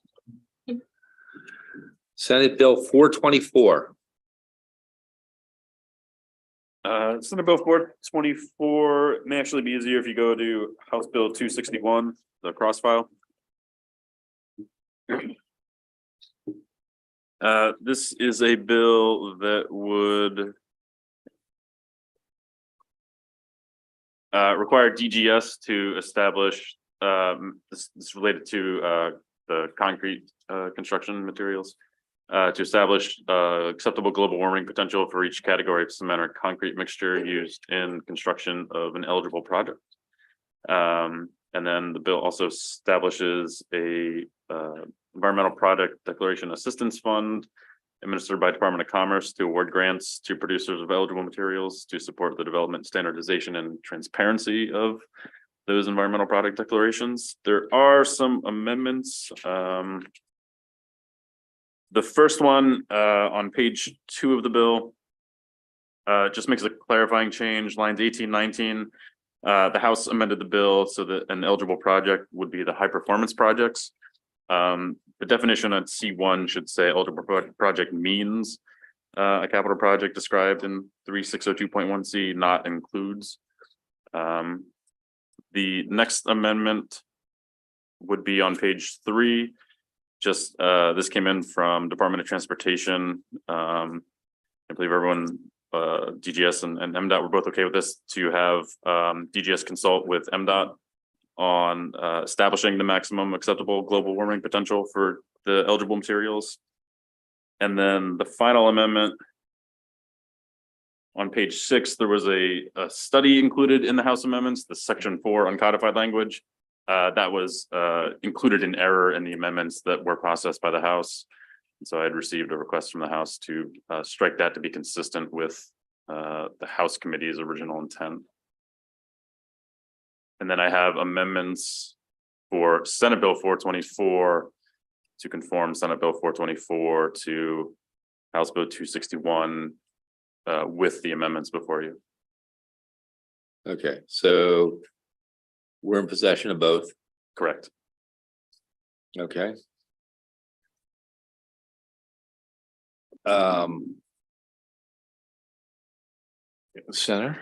Senate Bill 424. Senate Bill 424 may actually be easier if you go to House Bill 261, the cross file. This is a bill that would require DGS to establish, this is related to the concrete construction materials, to establish acceptable global warming potential for each category of cement or concrete mixture used in construction of an eligible project. And then the bill also establishes a environmental product declaration assistance fund administered by Department of Commerce to award grants to producers of eligible materials to support the development, standardization, and transparency of those environmental product declarations. There are some amendments. The first one on page 2 of the bill just makes a clarifying change, lines 18, 19. The House amended the bill so that an eligible project would be the high performance projects. The definition at C1 should say eligible project means a capital project described in 3602.1C, not includes. The next amendment would be on page 3. Just this came in from Department of Transportation. I believe everyone, DGS and MDOT were both okay with this, to have DGS consult with MDOT on establishing the maximum acceptable global warming potential for the eligible materials. And then the final amendment on page 6, there was a study included in the House amendments, the section 4 uncodified language. That was included in error in the amendments that were processed by the House. And so I had received a request from the House to strike that to be consistent with the House Committee's original intent. And then I have amendments for Senate Bill 424 to conform Senate Bill 424 to House Bill 261 with the amendments before you. Okay, so we're in possession of both. Correct. Okay. Senator?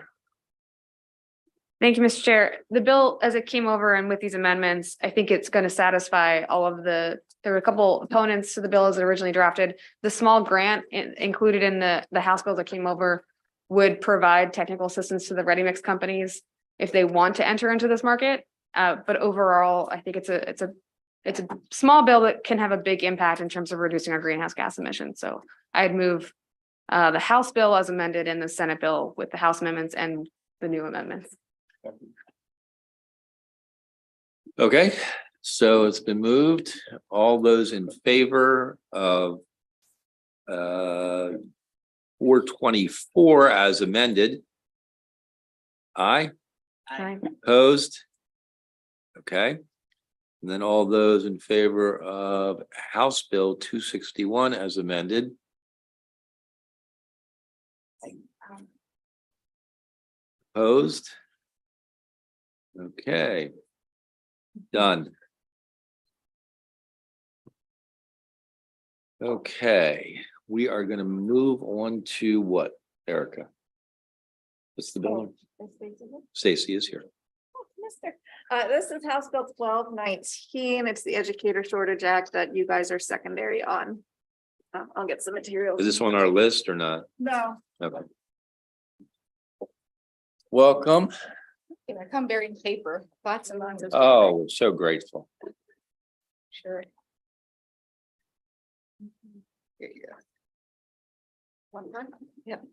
Thank you, Mr. Chair. The bill, as it came over and with these amendments, I think it's going to satisfy all of there were a couple opponents to the bill as it originally drafted. The small grant included in the House bill that came over would provide technical assistance to the ready mix companies if they want to enter into this market. But overall, I think it's a small bill that can have a big impact in terms of reducing our greenhouse gas emissions. So I'd move the House bill as amended and the Senate bill with the House amendments and the new amendments. Okay, so it's been moved. All those in favor of 424 as amended? Aye. Aye. Opposed? Okay. And then all those in favor of House Bill 261 as amended? Opposed? Okay. Done. Okay, we are going to move on to what, Erica? What's the bill? Stacy is here. This is House Bill 1219. It's the Educator Shortage Act that you guys are secondary on. I'll get some materials. Is this on our list or not? No. Okay. Welcome. I come bearing paper, lots and lots of. Oh, we're so grateful. Sure. Here you go. One time, yep.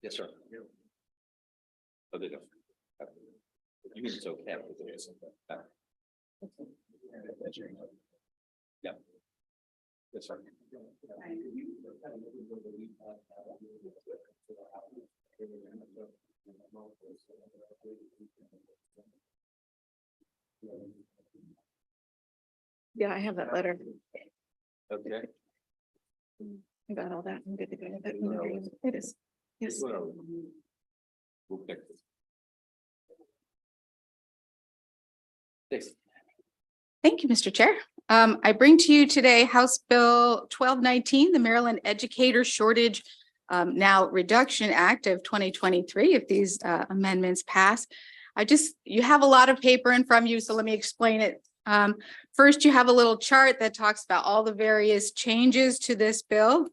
Yes, sir. Oh, they don't. You mean it's okay. Yeah. Yes, sir. Yeah, I have that letter. Okay. I got all that. I'm good to go with it. It is. Yes. We'll fix this. Thank you, Mr. Chair. I bring to you today House Bill 1219, the Maryland Educator Shortage Now Reduction Act of 2023, if these amendments pass. You have a lot of paper in front of you, so let me explain it. First, you have a little chart that talks about all the various changes to this bill.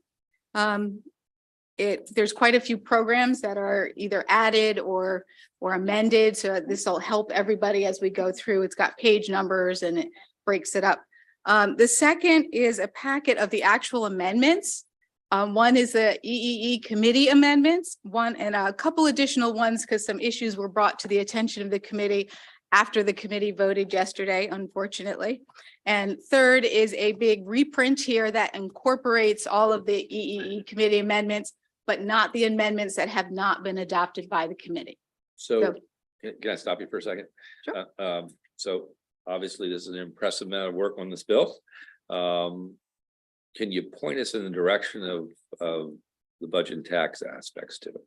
There's quite a few programs that are either added or amended, so this will help everybody as we go through. It's got page numbers and it breaks it up. The second is a packet of the actual amendments. One is the B&T Committee amendments, and a couple additional ones because some issues were brought to the attention of the committee after the committee voted yesterday, unfortunately. And third is a big reprint here that incorporates all of the B&T Committee amendments, but not the amendments that have not been adopted by the committee. So can I stop you for a second? Sure. So obviously this is an impressive amount of work on this bill. Can you point us in the direction of the budget and tax aspects to it?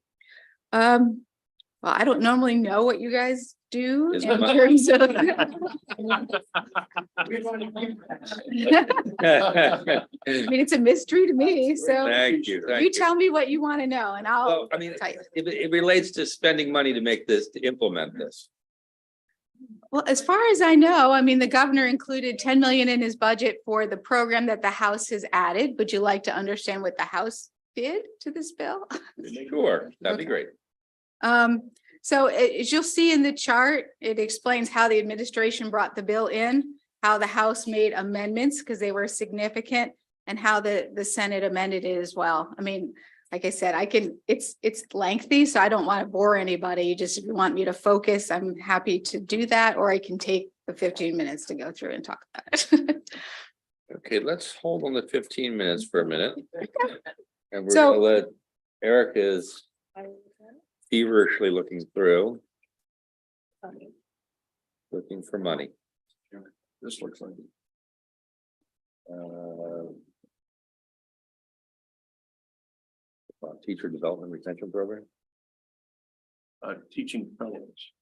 Well, I don't normally know what you guys do Is in my- terms of. Thank I mean, it's a mystery to me, so you. you tell me what you want to know and I'll. Well, I mean, tell you. it relates to spending money to implement this. Well, as far as I know, I mean, the governor included 10 million in his budget for the program that the House has added. Would you like to understand what the House did to this bill? Sure, that'd be great. So as you'll see in the chart, it explains how the administration brought the bill in, how the House made amendments because they were significant, and how the Senate amended it as well. I mean, like I said, it's lengthy, so I don't want to bore anybody. If you want me to focus, I'm happy to do that, or I can take the 15 minutes to go through and talk about it. Okay, let's hold on the 15 minutes for a minute. And we're So- gonna let Eric is feverishly looking through, looking for money. This looks like. Teacher development retention program. Teaching fellows.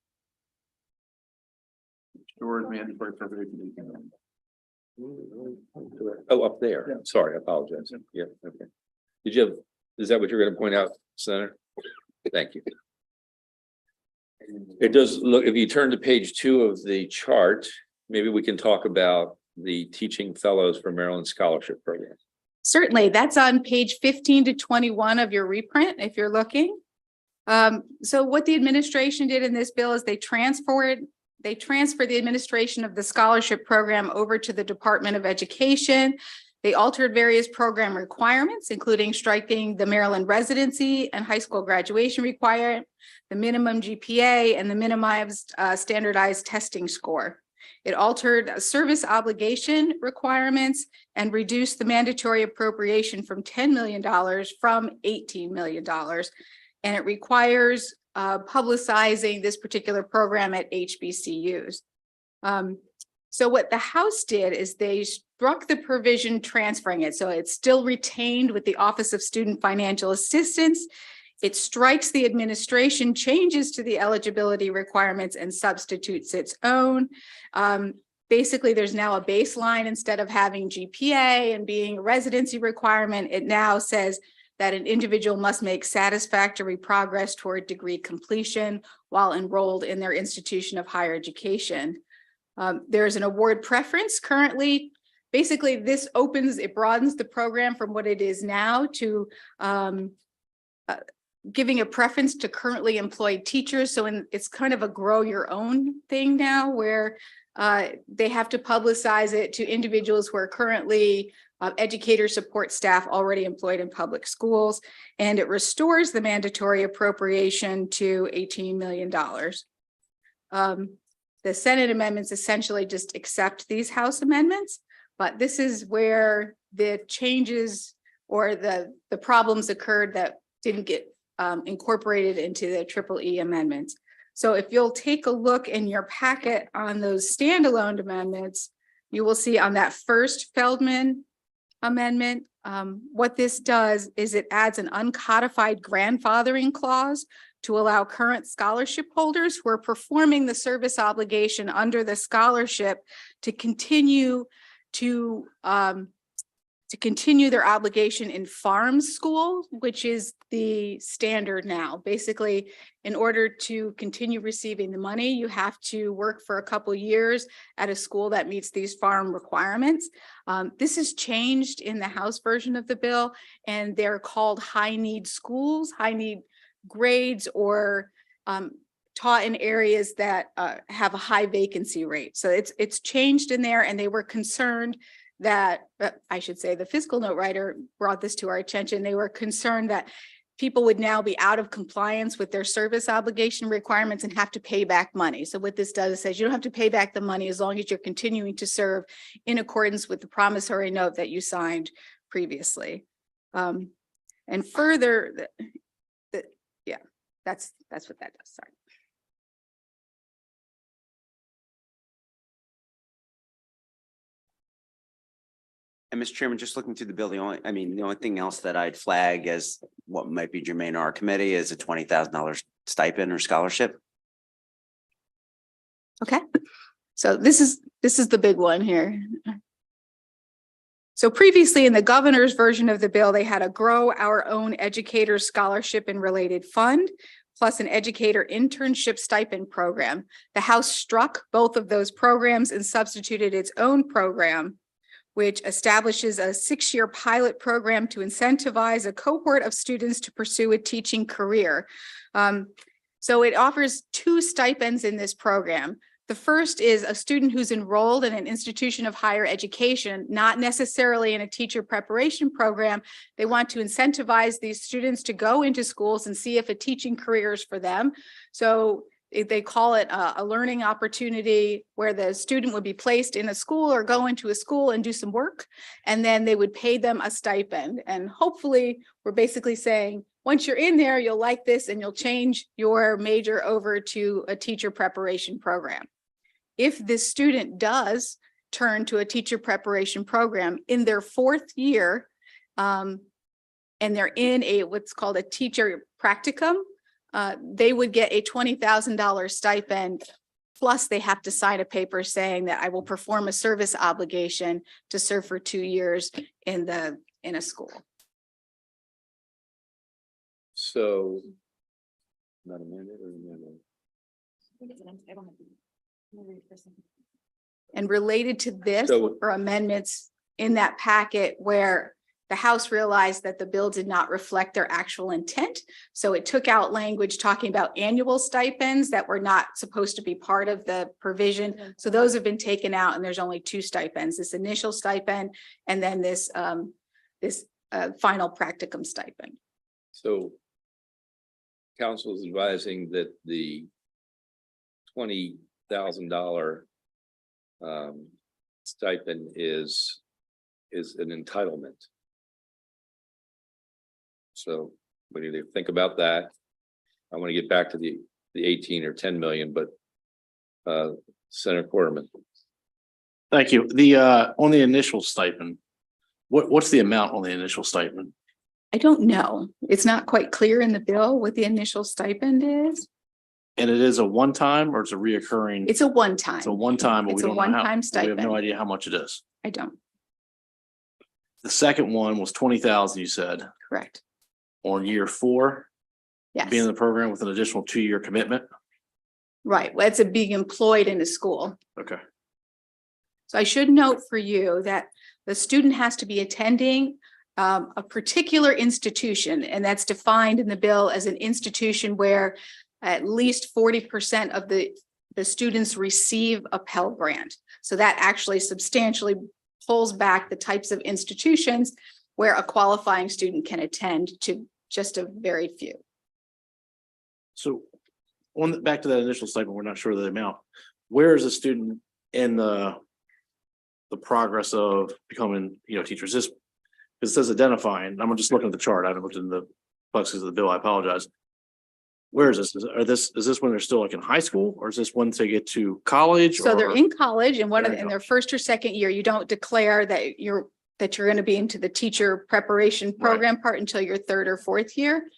Stores mandatory preparation. Oh, up there. Sorry, I apologize. Yeah, okay. Did you have, is that what you're gonna point out, Senator? Thank you. It does look, if you turn to page 2 of the chart, maybe we can talk about the teaching fellows for Maryland Scholarship Program. Certainly, that's on page 15 to 21 of your reprint, if you're looking. So what the administration did in this bill is they transferred the administration of the scholarship program over to the Department of Education. They altered various program requirements, including striking the Maryland residency and high school graduation requirement, the minimum GPA, and the minimized standardized testing score. It altered service obligation requirements and reduced the mandatory appropriation from $10 million from $18 million. And it requires publicizing this particular program at HBCUs. So what the House did is they struck the provision transferring it. So it's still retained with the Office of Student Financial Assistance. It strikes the administration, changes to the eligibility requirements, and substitutes its own. Basically, there's now a baseline instead of having GPA and being a residency requirement. It now says that an individual must make satisfactory progress toward degree completion while enrolled in their institution of higher education. There's an award preference currently. Basically, this it broadens the program from what it is now to giving a preference to currently employed teachers. So it's kind of a grow your own thing now where they have to publicize it to individuals who are currently educator support staff already employed in public schools. And it restores the mandatory appropriation to $18 million. The Senate amendments essentially just accept these House amendments, but this is where the changes or the problems occurred that didn't get incorporated into the EEE amendments. So if you'll take a look in your packet on those standalone amendments, you will see on that first Feldman amendment, what this does is it adds an uncodified grandfathering clause to allow current scholarship holders who are performing the service obligation under the scholarship to continue their obligation in farm school, which is the standard now. Basically, in order to continue receiving the money, you have to work for a couple years at a school that meets these farm requirements. This is changed in the House version of the bill, and they're called high need schools, high need grades, or taught in areas that have a high vacancy rate. So it's changed in there, and they were concerned that, I should say, the fiscal note writer brought this to our attention. They were concerned that people would now be out of compliance with their service obligation requirements and have to pay back money. So what this does is says you don't have to pay back the money as long as you're continuing to serve in accordance with the promissory note that you signed previously. And further, yeah, that's what that does. Sorry. And Mr. Chairman, just looking through the bill, the only thing else that I'd flag as what might be germane to our committee is a $20,000 stipend or scholarship. Okay, so this is the big one here. So previously in the governor's version of the bill, they had a grow our own educator scholarship and related fund, plus an educator internship stipend program. The House struck both of those programs and substituted its own program, which establishes a 6-year pilot program to incentivize a cohort of students to pursue a teaching career. So it offers 2 stipends in this program. The first is a student who's enrolled in an institution of higher education, not necessarily in a teacher preparation program. They want to incentivize these students to go into schools and see if a teaching career is for them. So they call it a learning opportunity where the student would be placed in a school or go into a school and do some work. And then they would pay them a stipend. And hopefully we're basically saying, once you're in there, you'll like this and you'll change your major over to a teacher preparation program. If this student does turn to a teacher preparation program in their 4th year, and they're in what's called a teacher practicum, they would get a $20,000 stipend. Plus they have to sign a paper saying that I will perform a service obligation to serve for 2 years in a school. So. Not a minute or a minute. And related to this So- were amendments in that packet where the House realized that the bill did not reflect their actual intent. So it took out language talking about annual stipends that were not supposed to be part of the provision. So those have been taken out and there's only 2 stipends, this initial stipend and then this final practicum stipend. So. Council is advising that the $20,000 stipend is an entitlement. So we need to think about that. I want to get back to the 18 or 10 million, but Senator Quarterman. Thank you. On the initial stipend, what's the amount on the initial stipend? I don't know. It's not quite clear in the bill what the initial stipend is. And it is a one-time or it's a reoccurring? It's a one-time. It's a one-time, but we It's a don't know how. one-time We have no stipend. idea how much it is. I don't. The second one was 20,000, you said, Correct. on year 4, Yes. being in the program with an additional 2-year commitment. Right. Well, it's being employed in a school. Okay. So I should note for you that the student has to be attending a particular institution, and that's defined in the bill as an institution where at least 40% of the students receive a Pell Grant. So that actually substantially pulls back the types of institutions where a qualifying student can attend to just a very few. So back to that initial stipend, we're not sure of the amount. Where is a student in the progress of becoming, teachers? This, it says identifying. I'm just looking at the chart. I haven't looked in the plexus of the bill. I apologize. Where is this? Is this when they're still like in high school, or is this once they get to college? So they're or- in college and There we in go. their 1st or 2nd year, you don't declare that you're going to be into the teacher preparation program part until your 3rd or 4th year.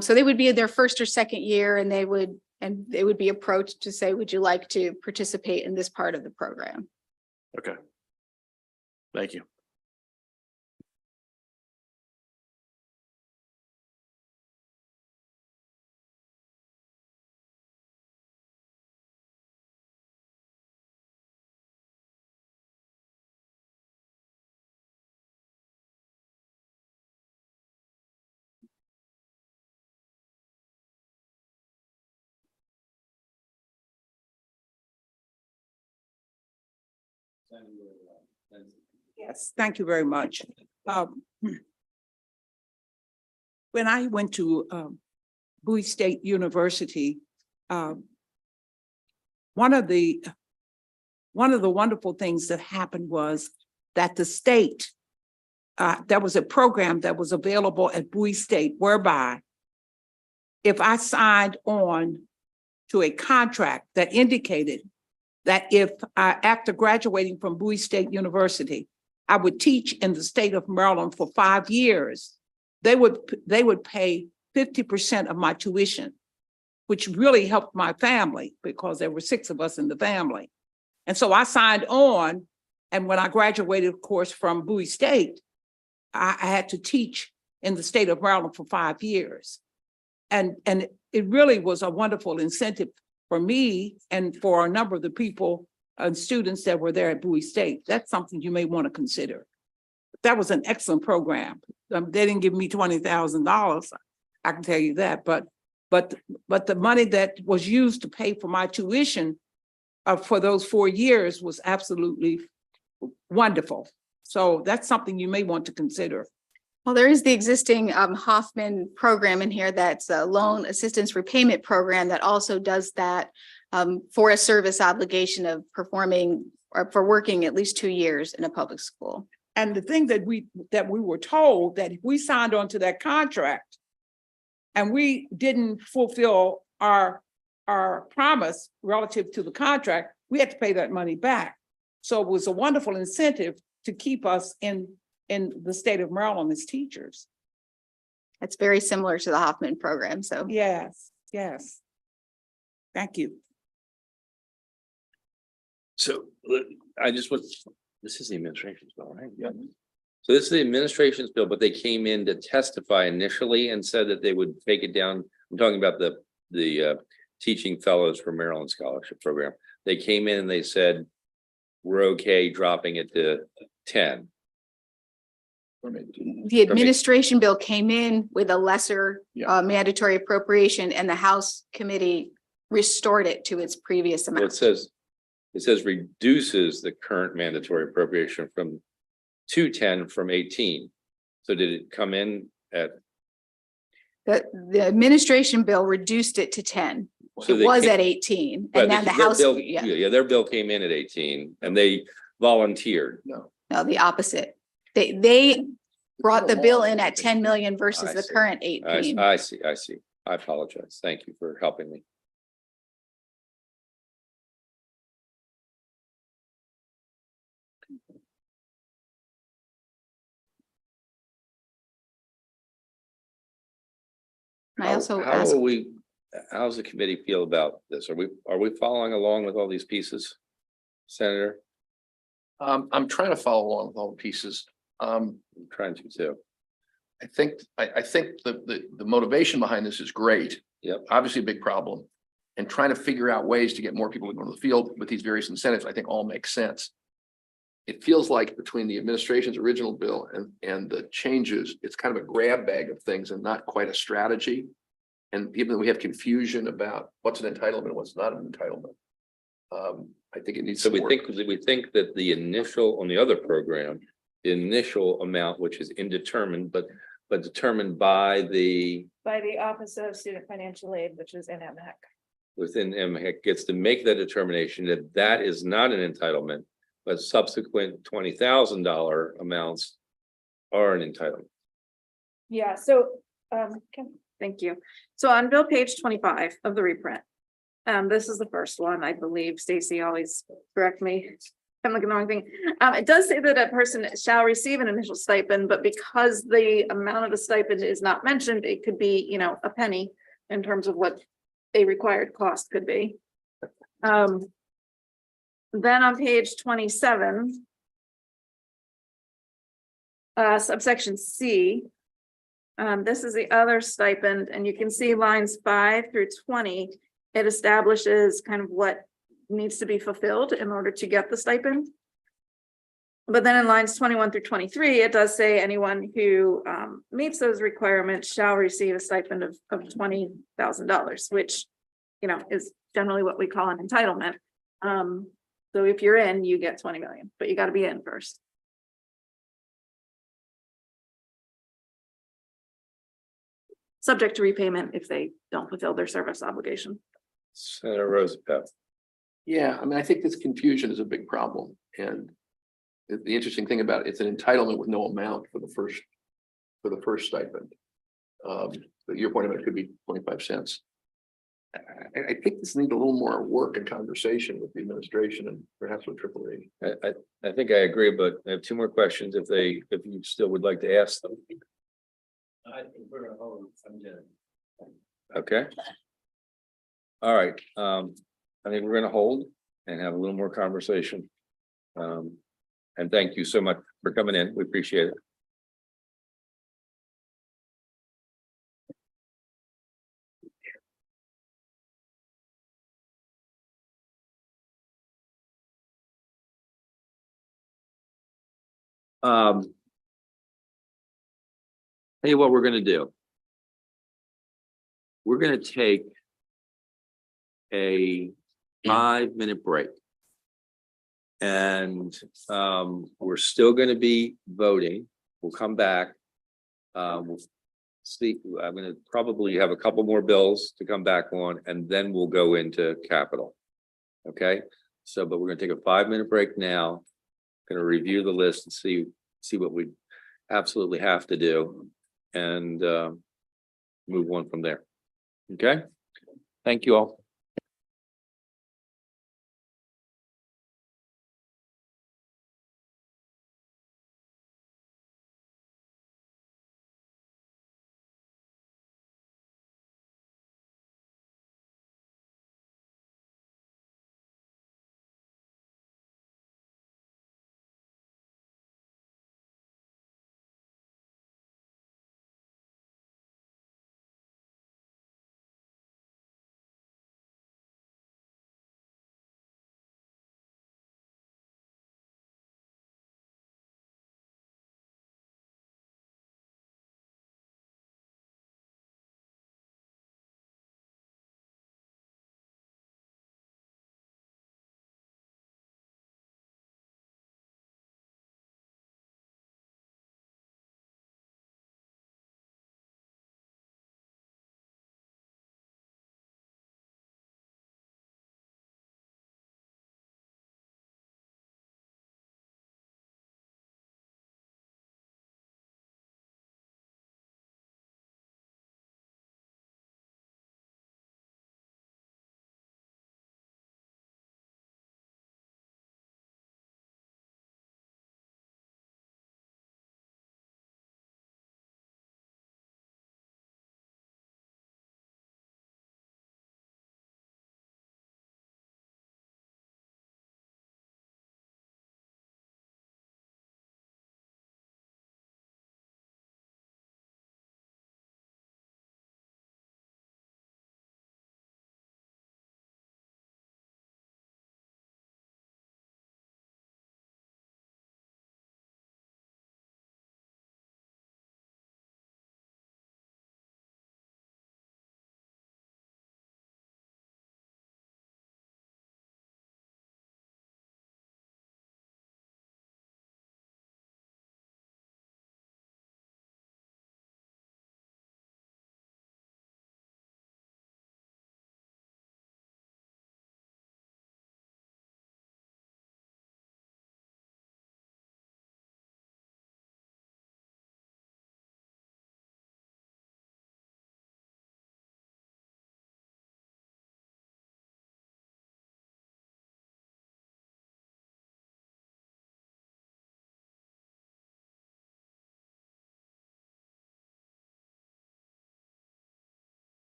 So they would be in their 1st or 2nd year and they would be approached to say, would you like to participate in this part of the program? Okay. Thank you. Yes, thank you very much. When I went to Bowie State University, one of the wonderful things that happened was that the state, there was a program that was available at Bowie State whereby if I signed on to a contract that indicated that if after graduating from Bowie State University, I would teach in the state of Maryland for 5 years, they would pay 50% of my tuition, which really helped my family because there were 6 of us in the family. And so I signed on, and when I graduated, of course, from Bowie State, I had to teach in the state of Maryland for 5 years. And it really was a wonderful incentive for me and for a number of the people and students that were there at Bowie State. That's something you may want to consider. That was an excellent program. They didn't give me $20,000, I can tell you that, but the money that was used to pay for my tuition for those 4 years was absolutely wonderful. So that's something you may want to consider. Well, there is the existing Hoffman program in here that's a loan assistance repayment program that also does that for a service obligation of performing or for working at least 2 years in a public school. And the thing that we were told that if we signed on to that contract and we didn't fulfill our promise relative to the contract, we had to pay that money back. So it was a wonderful incentive to keep us in the state of Maryland as teachers. It's very similar to the Hoffman program, so. Yes, yes. Thank you. So I just want, this is the administration's bill, right? Yeah. So this is the administration's bill, but they came in to testify initially and said that they would take it down. I'm talking about the teaching fellows for Maryland Scholarship Program. They came in and they said, we're okay dropping it to 10. The administration bill came in with a lesser mandatory appropriation, and the House committee restored it to its previous Well, amount. it says reduces the current mandatory appropriation from 210 from 18. So did it come in at? The administration bill reduced it to 10. So It they was came- at 18, Right, and then the their House, bill- yeah, their bill came in at 18 and they volunteered. no, the opposite. They brought the bill in at 10 million versus I the see. current I 18. see. I apologize. Thank you for helping me. And I also How asked, are we, how's the committee feel about this? Are we following along with all these pieces? Senator, I'm trying to follow along with all the pieces. I'm trying to too. I think the motivation behind this is great. Yep. Obviously a big problem. And trying to figure out ways to get more people to go to the field with these various incentives, I think all makes sense. It feels like between the administration's original bill and the changes, it's kind of a grab bag of things and not quite a strategy. And even though we have confusion about what's an entitlement and what's not an entitlement. I think it needs So some we work. think that the initial, on the other program, the initial amount, which is indeterminate, but determined by the, By the Office of Student Financial Aid, which is in MHEC. within MHEC gets to make that determination that that is not an entitlement, but subsequent $20,000 amounts are an entitlement. Yeah, so, thank you. So on bill page 25 of the reprint, this is the first one, I believe. Stacy always correct me. I'm looking at the wrong thing. It does say that a person shall receive an initial stipend, but because the amount of the stipend is not mentioned, it could be, you know, a penny in terms of what a required cost could be. Then on page 27, subsection C, this is the other stipend, and you can see lines 5 through 20. It establishes kind of what needs to be fulfilled in order to get the stipend. But then in lines 21 through 23, it does say anyone who meets those requirements shall receive a stipend of $20,000, which, you know, is generally what we call an entitlement. So if you're in, you get 20 million, but you got to be in first. Subject to repayment if they don't fulfill their service obligation. Senator Roosevelt. Yeah, I mean, I think this confusion is a big problem. And the interesting thing about it's an entitlement with no amount for the first stipend. But your point about it could be 25 cents. I think this needs a little more work and conversation with the administration and perhaps with AAA. I think I agree, but I have two more questions if you still would like to ask them. I think we're gonna hold. Okay. All right, I think we're gonna hold and have a little more conversation. And thank you so much for coming in. We appreciate it. Tell you what we're gonna do. We're gonna take a 5-minute break. And we're still gonna be voting. We'll come back We'll see, I'm gonna probably have a couple more bills to come back on, and then we'll go into capital. Okay, so, but we're gonna take a 5-minute break now. Gonna review the list and see what we absolutely have to do and move on from there. Okay, thank you all.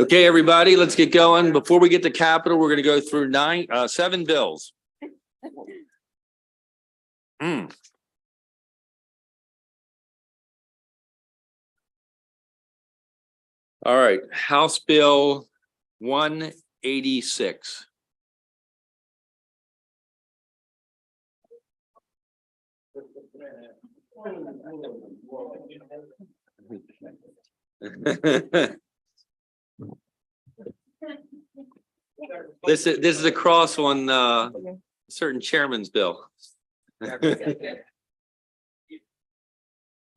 Okay, everybody, let's get going. Before we get to capital, we're gonna go through 7 bills. All right, House Bill 186. This is a cross on certain chairman's bill. We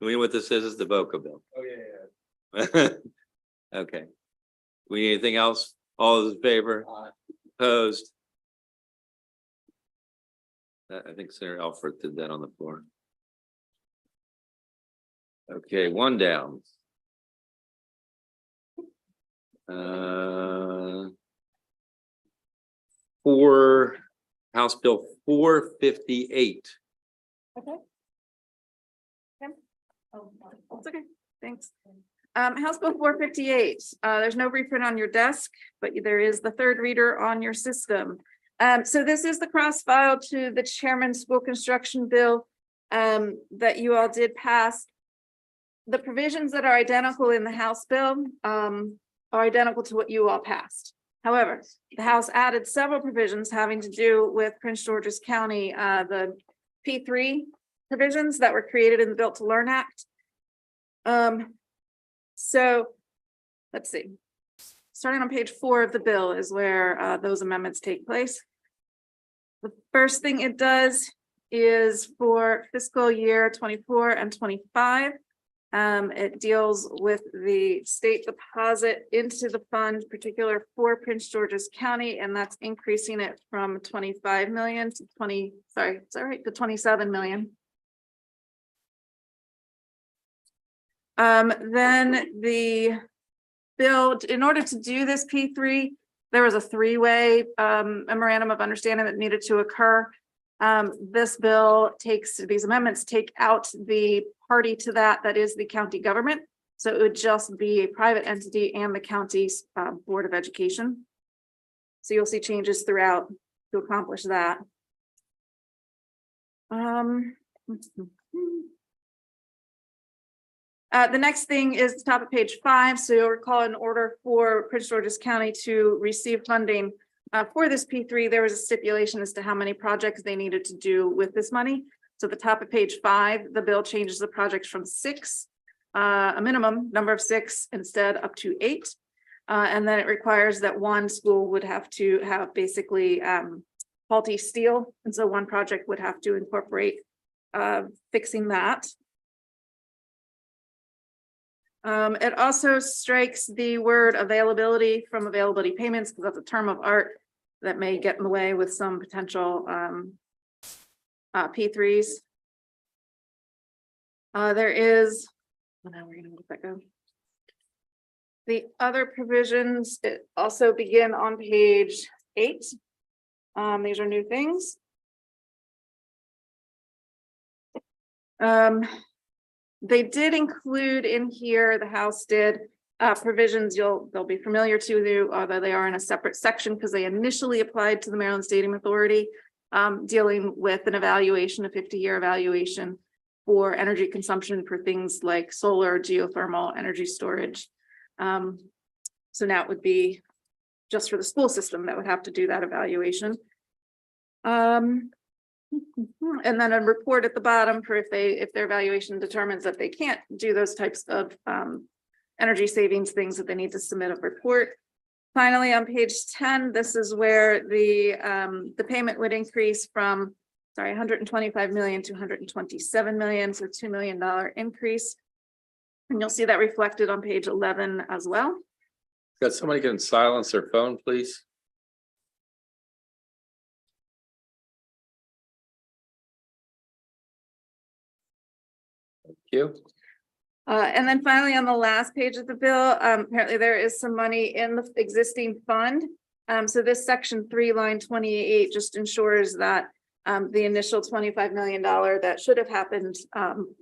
know what this is the VOCA bill. Oh, yeah. Okay. We need anything else? All those in favor? Opposed? I think Senator Alford did that on the floor. Okay, one down. For House Bill 458. Okay. Oh, it's okay, thanks. House Bill 458, there's no reprint on your desk, but there is the third reader on your system. So this is the cross file to the chairman's school construction bill that you all did pass. The provisions that are identical in the House bill are identical to what you all passed. However, the House added several provisions having to do with Prince George's County, the P3 provisions that were created in the Built to Learn Act. So let's see, starting on page 4 of the bill is where those amendments take place. The first thing it does is for fiscal year 24 and 25. It deals with the state deposit into the fund, particular for Prince George's County, and that's increasing it from 25 million to 27 million. Then the bill, in order to do this P3, there was a 3-way memorandum of understanding that needed to occur. This bill these amendments take out the party to that is the county government. So it would just be a private entity and the county's Board of Education. So you'll see changes throughout to accomplish that. The next thing is the top of page 5. So you'll recall, in order for Prince George's County to receive funding for this P3, there was a stipulation as to how many projects they needed to do with this money. So the top of page 5, the bill changes the projects from 6, a minimum number of 6 instead up to 8. And then it requires that one school would have to have basically faulty steel. And so one project would have to incorporate fixing that. It also strikes the word availability from availability payments, because that's a term of art that may get in the way with some potential P3s. There is, now we're gonna let that go. The other provisions also begin on page 8. These are new things. They did include in here, the House did, provisions they'll be familiar to you, although they are in a separate section because they initially applied to the Maryland Stadium Authority, dealing with an evaluation, a 50-year evaluation for energy consumption for things like solar, geothermal, energy storage. So now it would be just for the school system that would have to do that evaluation. And then a report at the bottom for if their evaluation determines that they can't do those types of energy savings things, that they need to submit a report. Finally, on page 10, this is where the payment would increase from 125 million to 127 million, so $2 million increase. And you'll see that reflected on page 11 as well. Got somebody can silence their phone, please. Thank you. And then finally, on the last page of the bill, apparently there is some money in the existing fund. So this section 3, line 28 just ensures that the initial $25 million that should have happened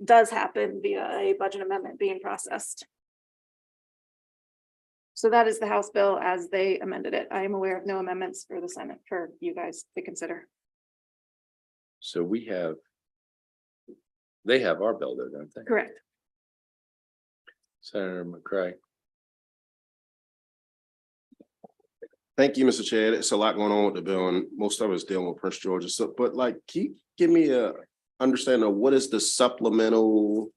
does happen via a budget amendment being processed. So that is the House bill as they amended it. I am aware of no amendments for the Senate for you guys to consider. So they have our bill there, don't they? Correct. Senator McCray. Thank you, Mr. Chair. It's a lot going on with the bill and most of us dealing with Prince George's. So, but like, can you give me a understanding of what is the supplemental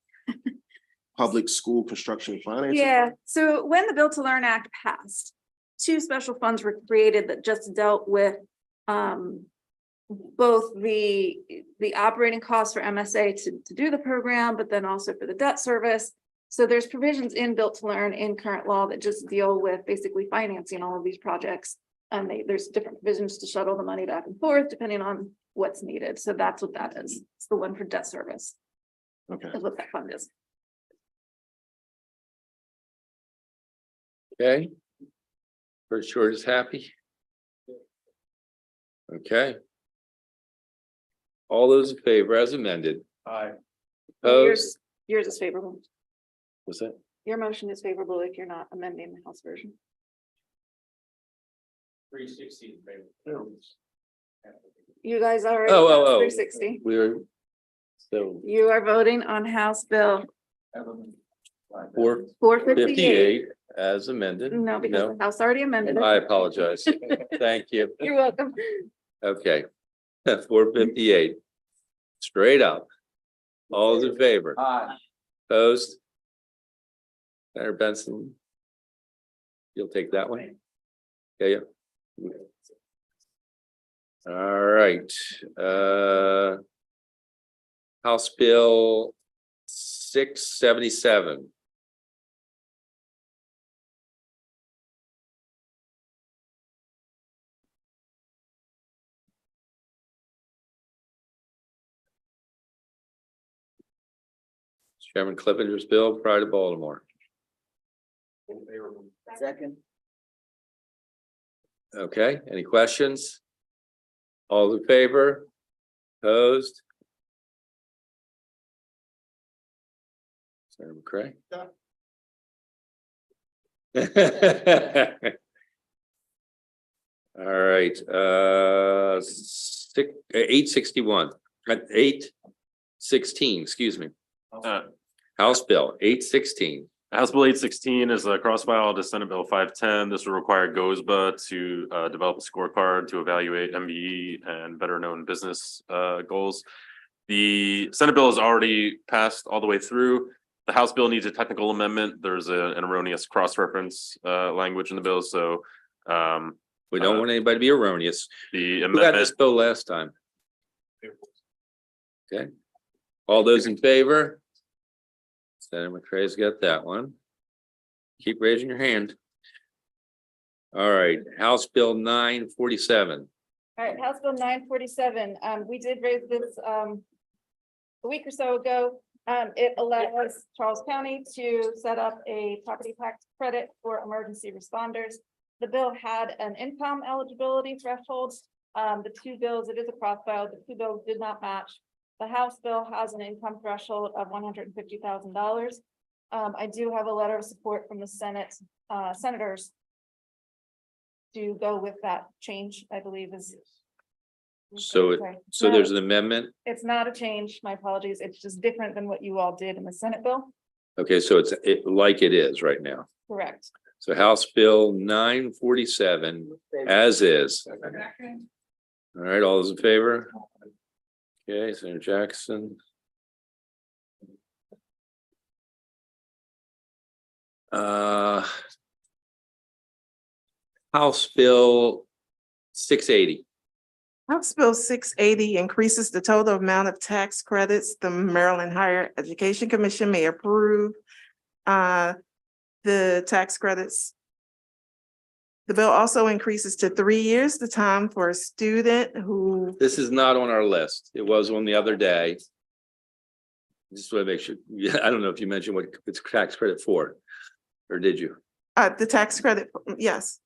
public school construction financing? Yeah, so when the Build to Learn Act passed, two special funds were created that just dealt with both the operating costs for MSA to do the program, but then also for the debt service. So there's provisions in Built to Learn in current law that just deal with basically financing all of these projects. And there's different provisions to shuttle the money back and forth depending on what's needed. So that's what that is. It's the one for debt service. Okay. Is what that fund is. Okay. First George is happy. Okay. All those in favor as amended. Aye. Opposed? Yours is favorable. What's that? Your motion is favorable if you're not amending the House version. 360. You guys already. Oh. 360. We're so You are voting on House Bill 458. 458 as amended. No, because the House already amended I it. apologize. Thank you. You're welcome. Okay. 458. Straight up. All those in favor? Aye. Opposed? Senator Benson? You'll take that one? Yeah. All right. House Bill 677. Chairman Clippender's bill, Pride of Baltimore. Second. Okay, any questions? All in favor? Opposed? Senator McCray? All right, 861, 816, excuse me. House Bill 816. House Bill 816 is a cross-file to Senate Bill 510. This will require GOSBA to develop a scorecard to evaluate MBE and better known business goals. The Senate bill is already passed all the way through. The House bill needs a technical amendment. There's an erroneous cross-reference language in the bill, so we don't want anybody to be erroneous. The Who got this amendment, bill last time? Okay, all those in favor? Senator McCray's got that one. Keep raising your hand. All right, House Bill 947. All right, House Bill 947. We did raise this a week or so ago. It allows Charles County to set up a property tax credit for emergency responders. The bill had an income eligibility threshold. The two bills, it is a crossfile. The two bills did not match. The House bill has an income threshold of $150,000. I do have a letter of support from the Senate senators to go with that change, I believe is. So there's an amendment. It's not a change, my apologies. It's just different than what you all did in the Senate bill. Okay, so it's like it is right now. Correct. So House Bill 947 as is. All right, all those in favor? Okay, Senator Jackson. House Bill 680. House Bill 680 increases the total amount of tax credits the Maryland Higher Education Commission may approve. The tax credits. The bill also increases to 3 years the time for a student who, This is not on our list. It was on the other day. Just want to make sure, yeah, I don't know if you mentioned what it's tax credit for, or did you? the tax credit, yes.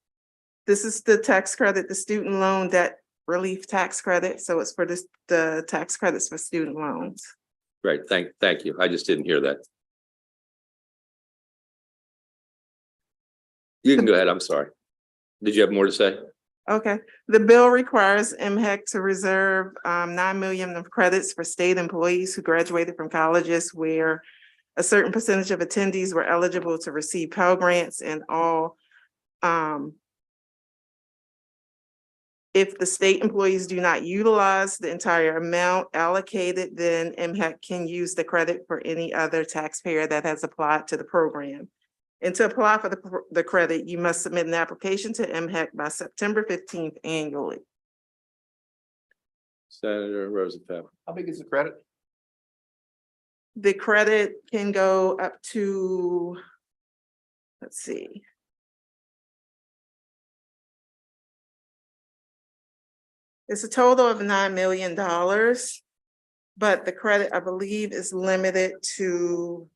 This is the tax credit, the student loan debt relief tax credit. So it's for the tax credits for student loans. Right, thank you. I just didn't hear that. You can go ahead. I'm sorry. Did you have more to say? Okay, the bill requires MHEC to reserve 9 million of credits for state employees who graduated from colleges where a certain percentage of attendees were eligible to receive Pell Grants and all. If the state employees do not utilize the entire amount allocated, then MHEC can use the credit for any other taxpayer that has applied to the program. And to apply for the credit, you must submit an application to MHEC by September 15th annually. Senator Rosenfeld. How big is the credit? The credit can go up to, let's see. It's a total of $9 million, but the credit, I believe, is limited to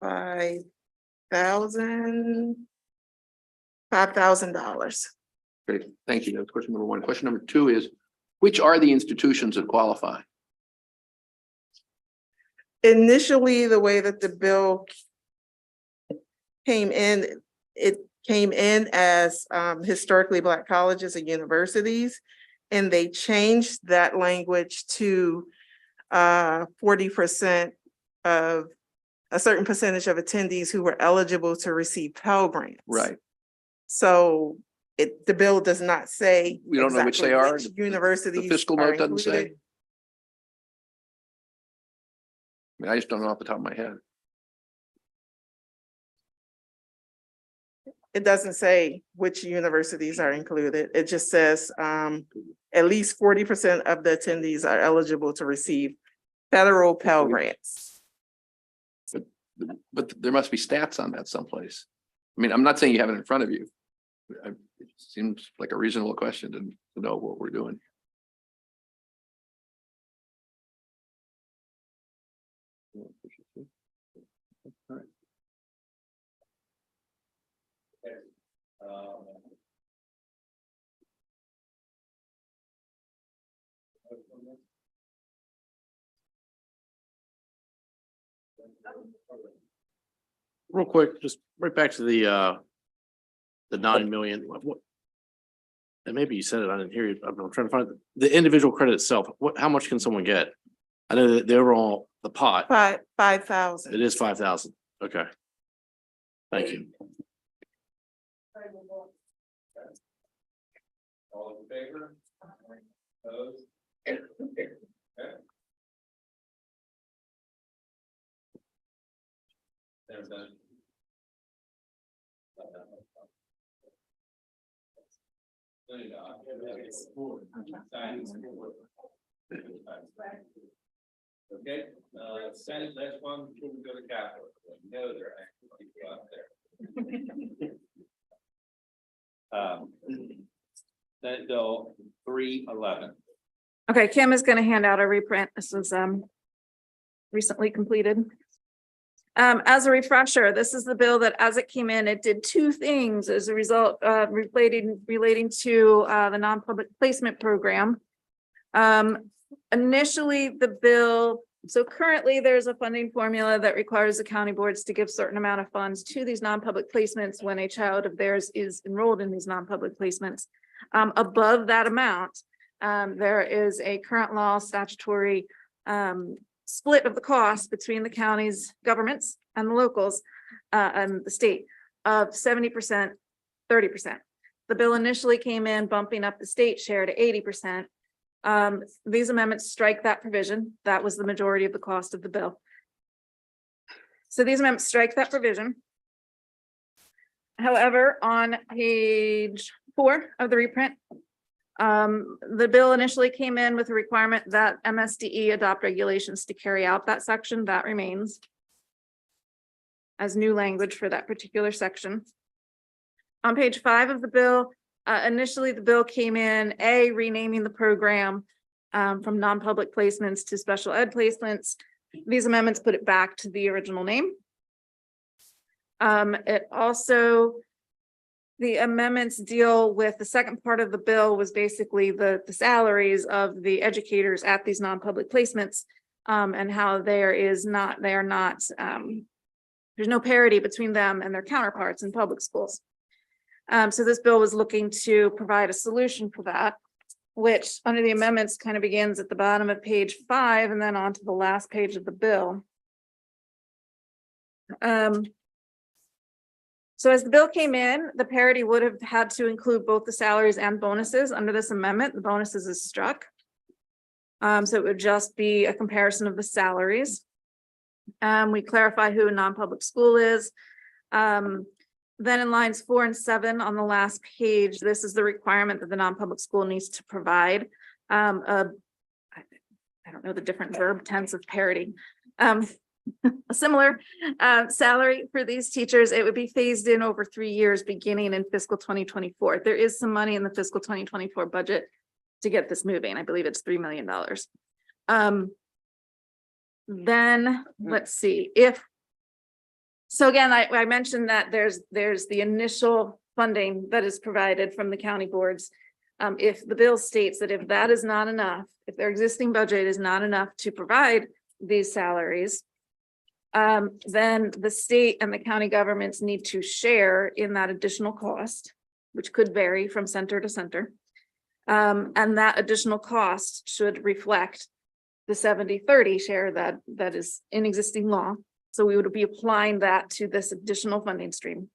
$5,000. Great, thank you. That's question number one. Question number two is, which are the institutions that qualify? Initially, the way that the bill came in, it came in as historically Black colleges and universities, and they changed that language to 40% of a certain percentage of attendees who were eligible to receive Pell Grants. Right. So the bill does not say. We don't know which they exactly are. which Universities. The fiscal are note doesn't say. included. I mean, I just don't know off the top of my head. It doesn't say which universities are included. It just says at least 40% of the attendees are eligible to receive federal Pell Grants. But there must be stats on that someplace. I mean, I'm not saying you have it in front of you. It seems like a reasonable question to know what we're doing. Real quick, just right back to the 9 million. And maybe you said it, I didn't hear you. I'm trying to find the individual credit itself. How much can someone get? I know that the overall, the pot, 5,000. it is 5,000. Okay. Thank you. All in favor? Opposed? Okay. There's that. Okay, Senate, last one before we go to Capitol. No, there are actually people out there. Senate Bill 311. Okay, Kim is going to hand out a reprint. This was recently completed. As a refresher, this is the bill that as it came in, it did two things as a result relating to the non-public placement program. Initially, the bill, so currently there's a funding formula that requires the county boards to give certain amount of funds to these non-public placements when a child of theirs is enrolled in these non-public placements. Above that amount, there is a current law statutory split of the cost between the county's governments and the locals and the state of 70%, 30%. The bill initially came in bumping up the state share to 80%. These amendments strike that provision. That was the majority of the cost of the bill. So these amendments strike that provision. However, on page 4 of the reprint, the bill initially came in with a requirement that MSDE adopt regulations to carry out that section. That remains as new language for that particular section. On page 5 of the bill, initially the bill came in renaming the program from non-public placements to special ed placements. These amendments put it back to the original name. It also, the amendments deal with the second part of the bill was basically the salaries of the educators at these non-public placements and how there's no parity between them and their counterparts in public schools. So this bill was looking to provide a solution for that, which under the amendments kind of begins at the bottom of page 5 and then on to the last page of the bill. So as the bill came in, the parity would have had to include both the salaries and bonuses. Under this amendment, the bonuses is struck. So it would just be a comparison of the salaries. We clarify who a non-public school is. Then in lines 4 and 7 on the last page, this is the requirement that the non-public school needs to provide. I don't know the different verb tense of parity. A similar salary for these teachers. It would be phased in over 3 years, beginning in fiscal 2024. There is some money in the fiscal 2024 budget to get this moving. I believe it's $3 million. Then let's see so again, I mentioned that there's the initial funding that is provided from the county boards. If the bill states that if that is not enough, if their existing budget is not enough to provide these salaries, then the state and the county governments need to share in that additional cost, which could vary from center to center. And that additional cost should reflect the 70-30 share that is in existing law. So we would be applying that to this additional funding stream.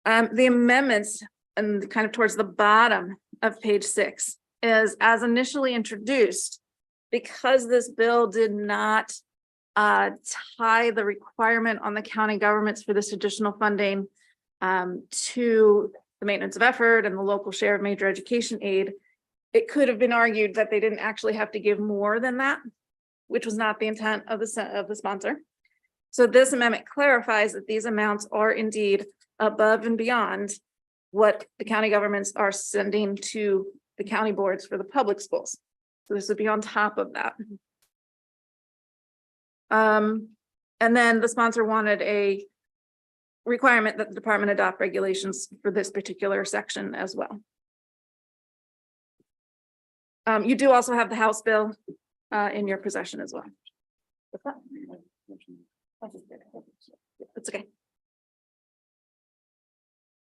The amendments and kind of towards the bottom of page 6 is as initially introduced, because this bill did not tie the requirement on the county governments for this additional funding to the maintenance of effort and the local share of major education aid. It could have been argued that they didn't actually have to give more than that, which was not the intent of the sponsor. So this amendment clarifies that these amounts are indeed above and beyond what the county governments are sending to the county boards for the public schools. So this would be on top of that. And then the sponsor wanted a requirement that the department adopt regulations for this particular section as well. You do also have the House bill in your possession as well. That's okay.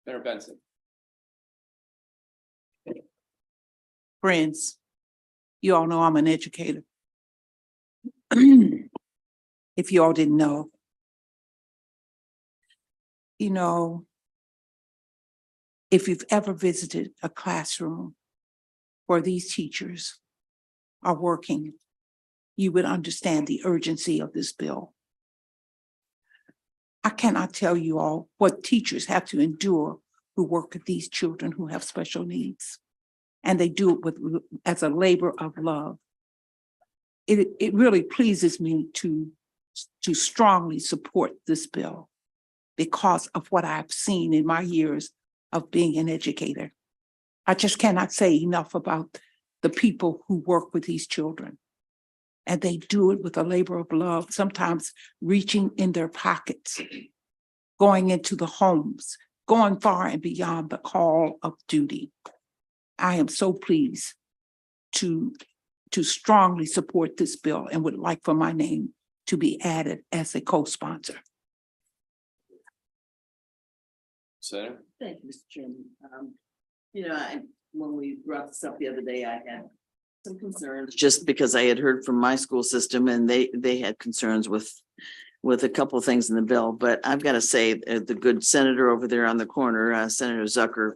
Mayor Benson. Friends, you all know I'm an educator. If you all didn't know, you know, if you've ever visited a classroom where these teachers are working, you would understand the urgency of this bill. I cannot tell you all what teachers have to endure who work with these children who have special needs. And they do it as a labor of love. It really pleases me to strongly support this bill because of what I've seen in my years of being an educator. I just cannot say enough about the people who work with these children. And they do it with a labor of love, sometimes reaching in their pockets, going into the homes, going far and beyond the call of duty. I am so pleased to strongly support this bill and would like for my name to be added as a co-sponsor. Senator? Thank you, Mr. Chairman. When we brought this up the other day, I had some concerns just because I had heard from my school system and they had concerns with a couple of things in the bill. But I've got to say, the good senator over there on the corner, Senator Zucker,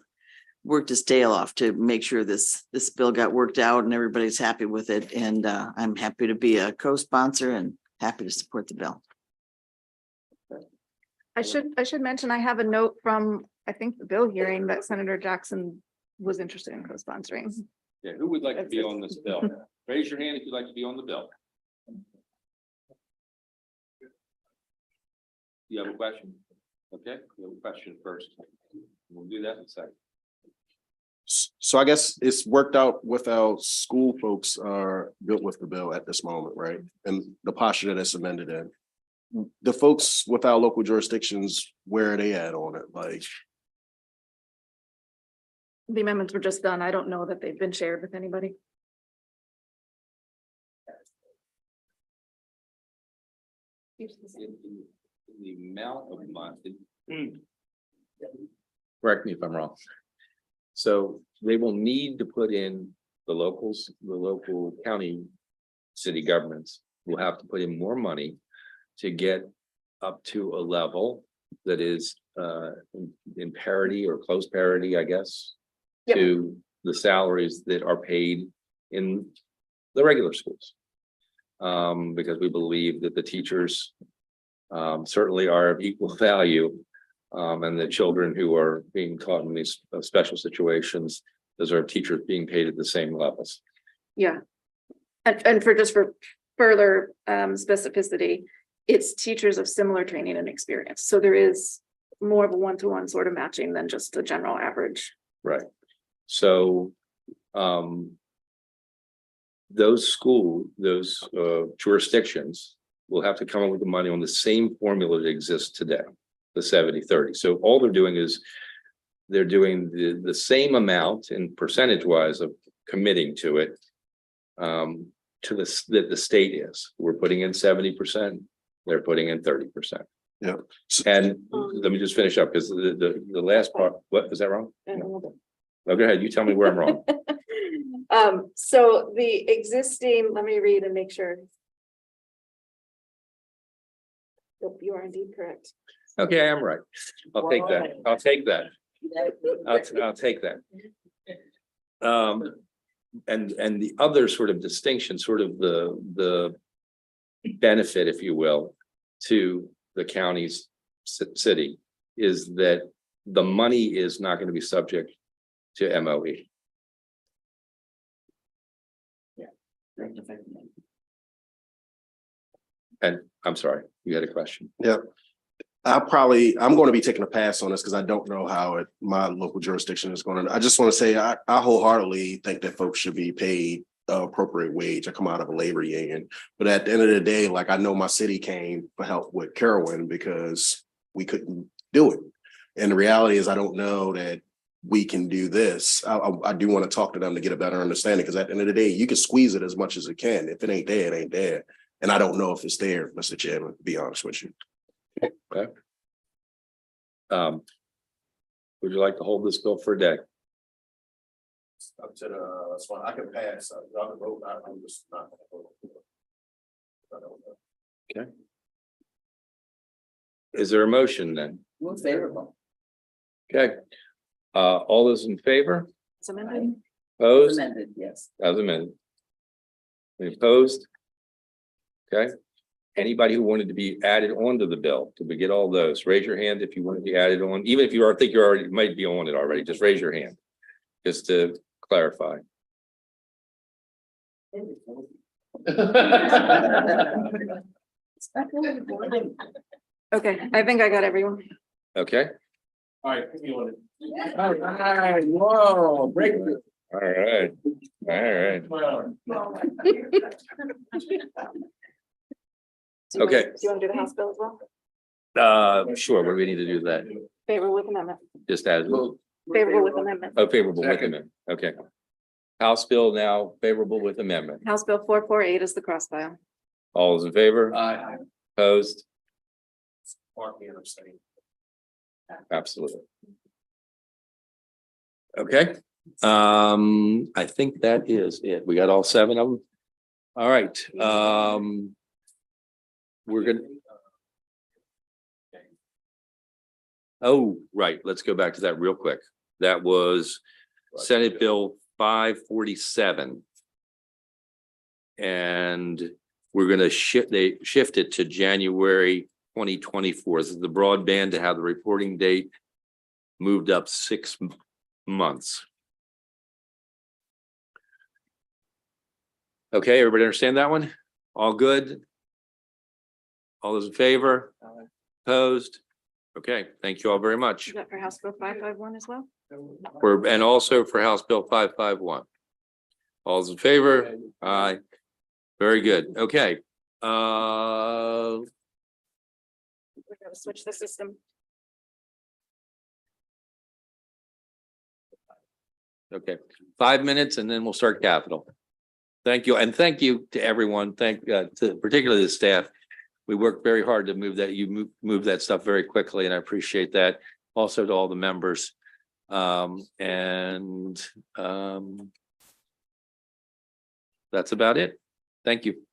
worked his tail off to make sure this bill got worked out and everybody's happy with it. And I'm happy to be a co-sponsor and happy to support the bill. I should mention, I have a note from, I think, the bill hearing that Senator Jackson was interested in co-sponsoring. Yeah, who would like to be on this bill? Raise your hand if you'd like to be on the bill. You have a question? Okay, you have a question first. We'll do that in a second. So I guess it's worked out with our school folks are built with the bill at this moment, right? And the posture that it's amended in. The folks with our local jurisdictions, where are they at on it? Like, The amendments were just done. I don't know that they've been shared with anybody. In the amount of money. correct me if I'm wrong. So they will need to put in the local county, city governments will have to put in more money to get up to a level that is in parity or close parity, I guess, to the salaries that are paid in the regular schools. Because we believe that the teachers certainly are of equal value. And the children who are being taught in these special situations deserve teachers being paid at the same levels. Yeah. And for further specificity, it's teachers of similar training and experience. So there is more of a one-to-one sort of matching than just a general average. Right. So those jurisdictions will have to come up with the money on the same formula that exists today, the 70-30. So all they're doing is they're doing the same amount in percentage wise of committing to it to that the state is. We're putting in 70%, they're putting in 30%. Yeah. And let me just finish up because the last part, what is that wrong? No, go ahead. You tell me where I'm wrong. So the existing, let me read and make sure. Yep, you are indeed correct. Okay, I am right. I'll take that. I'll take that. I'll take that. And the other sort of distinction, sort of the benefit, if you will, to the county's city is that the money is not going to be subject to MOE. And I'm sorry, you had a question. Yeah. I'm going to be taking a pass on this because I don't know how my local jurisdiction is going to. I just want to say I wholeheartedly think that folks should be paid appropriate wage. I come out of a labor union, but at the end of the day, like I know my city came for help with Carowin because we couldn't do it. And the reality is I don't know that we can do this. I do want to talk to them to get a better understanding because at the end of the day, you can squeeze it as much as it can. If it ain't there, it ain't there. And I don't know if it's there, Mr. Chairman, to be honest with you. Okay. Would you like to hold this bill for a day? Up to the spot. I can pass. I'm just not gonna vote. Okay. Is there a motion then? We're favorable. Okay. All those in favor? It's amended. Opposed? Amended, yes. As amended. Any opposed? Okay. Anybody who wanted to be added onto the bill, did we get all those? Raise your hand if you want to be added on, even if you think you already might be on it already, just raise your hand. Just to clarify. Okay, I think I got everyone. Okay, All right. All right, whoa, break. all right, all right. Okay. Do you want to do the House bill as well? Sure, what do we need to do that? Favorable with amendment. Just as, Favorable with amendment. oh, favorable with amendment, okay. House bill now favorable with amendment. House Bill 448 is the cross file. All those in favor? Aye. Opposed? Mark me and abstain. Absolutely. Okay, I think that is it. We got all 7 of them. All right, we're gonna. Oh, right, let's go back to that real quick. That was Senate Bill 547. And we're gonna shift it to January 2024. This is the broadband to have the reporting date moved up 6 months. Okay, everybody understand that one? All good? All those in favor? Opposed? Okay, thank you all very much. Is that for House Bill 551 as well? And also for House Bill 551. All those in favor? Aye. Very good. Okay. We're gonna switch the system. Okay, 5 minutes and then we'll start capital. Thank you. And thank you to everyone. Thank to particularly the staff. We worked very hard to move that. You move that stuff very quickly and I appreciate that. Also to all the members. And that's about it. Thank you.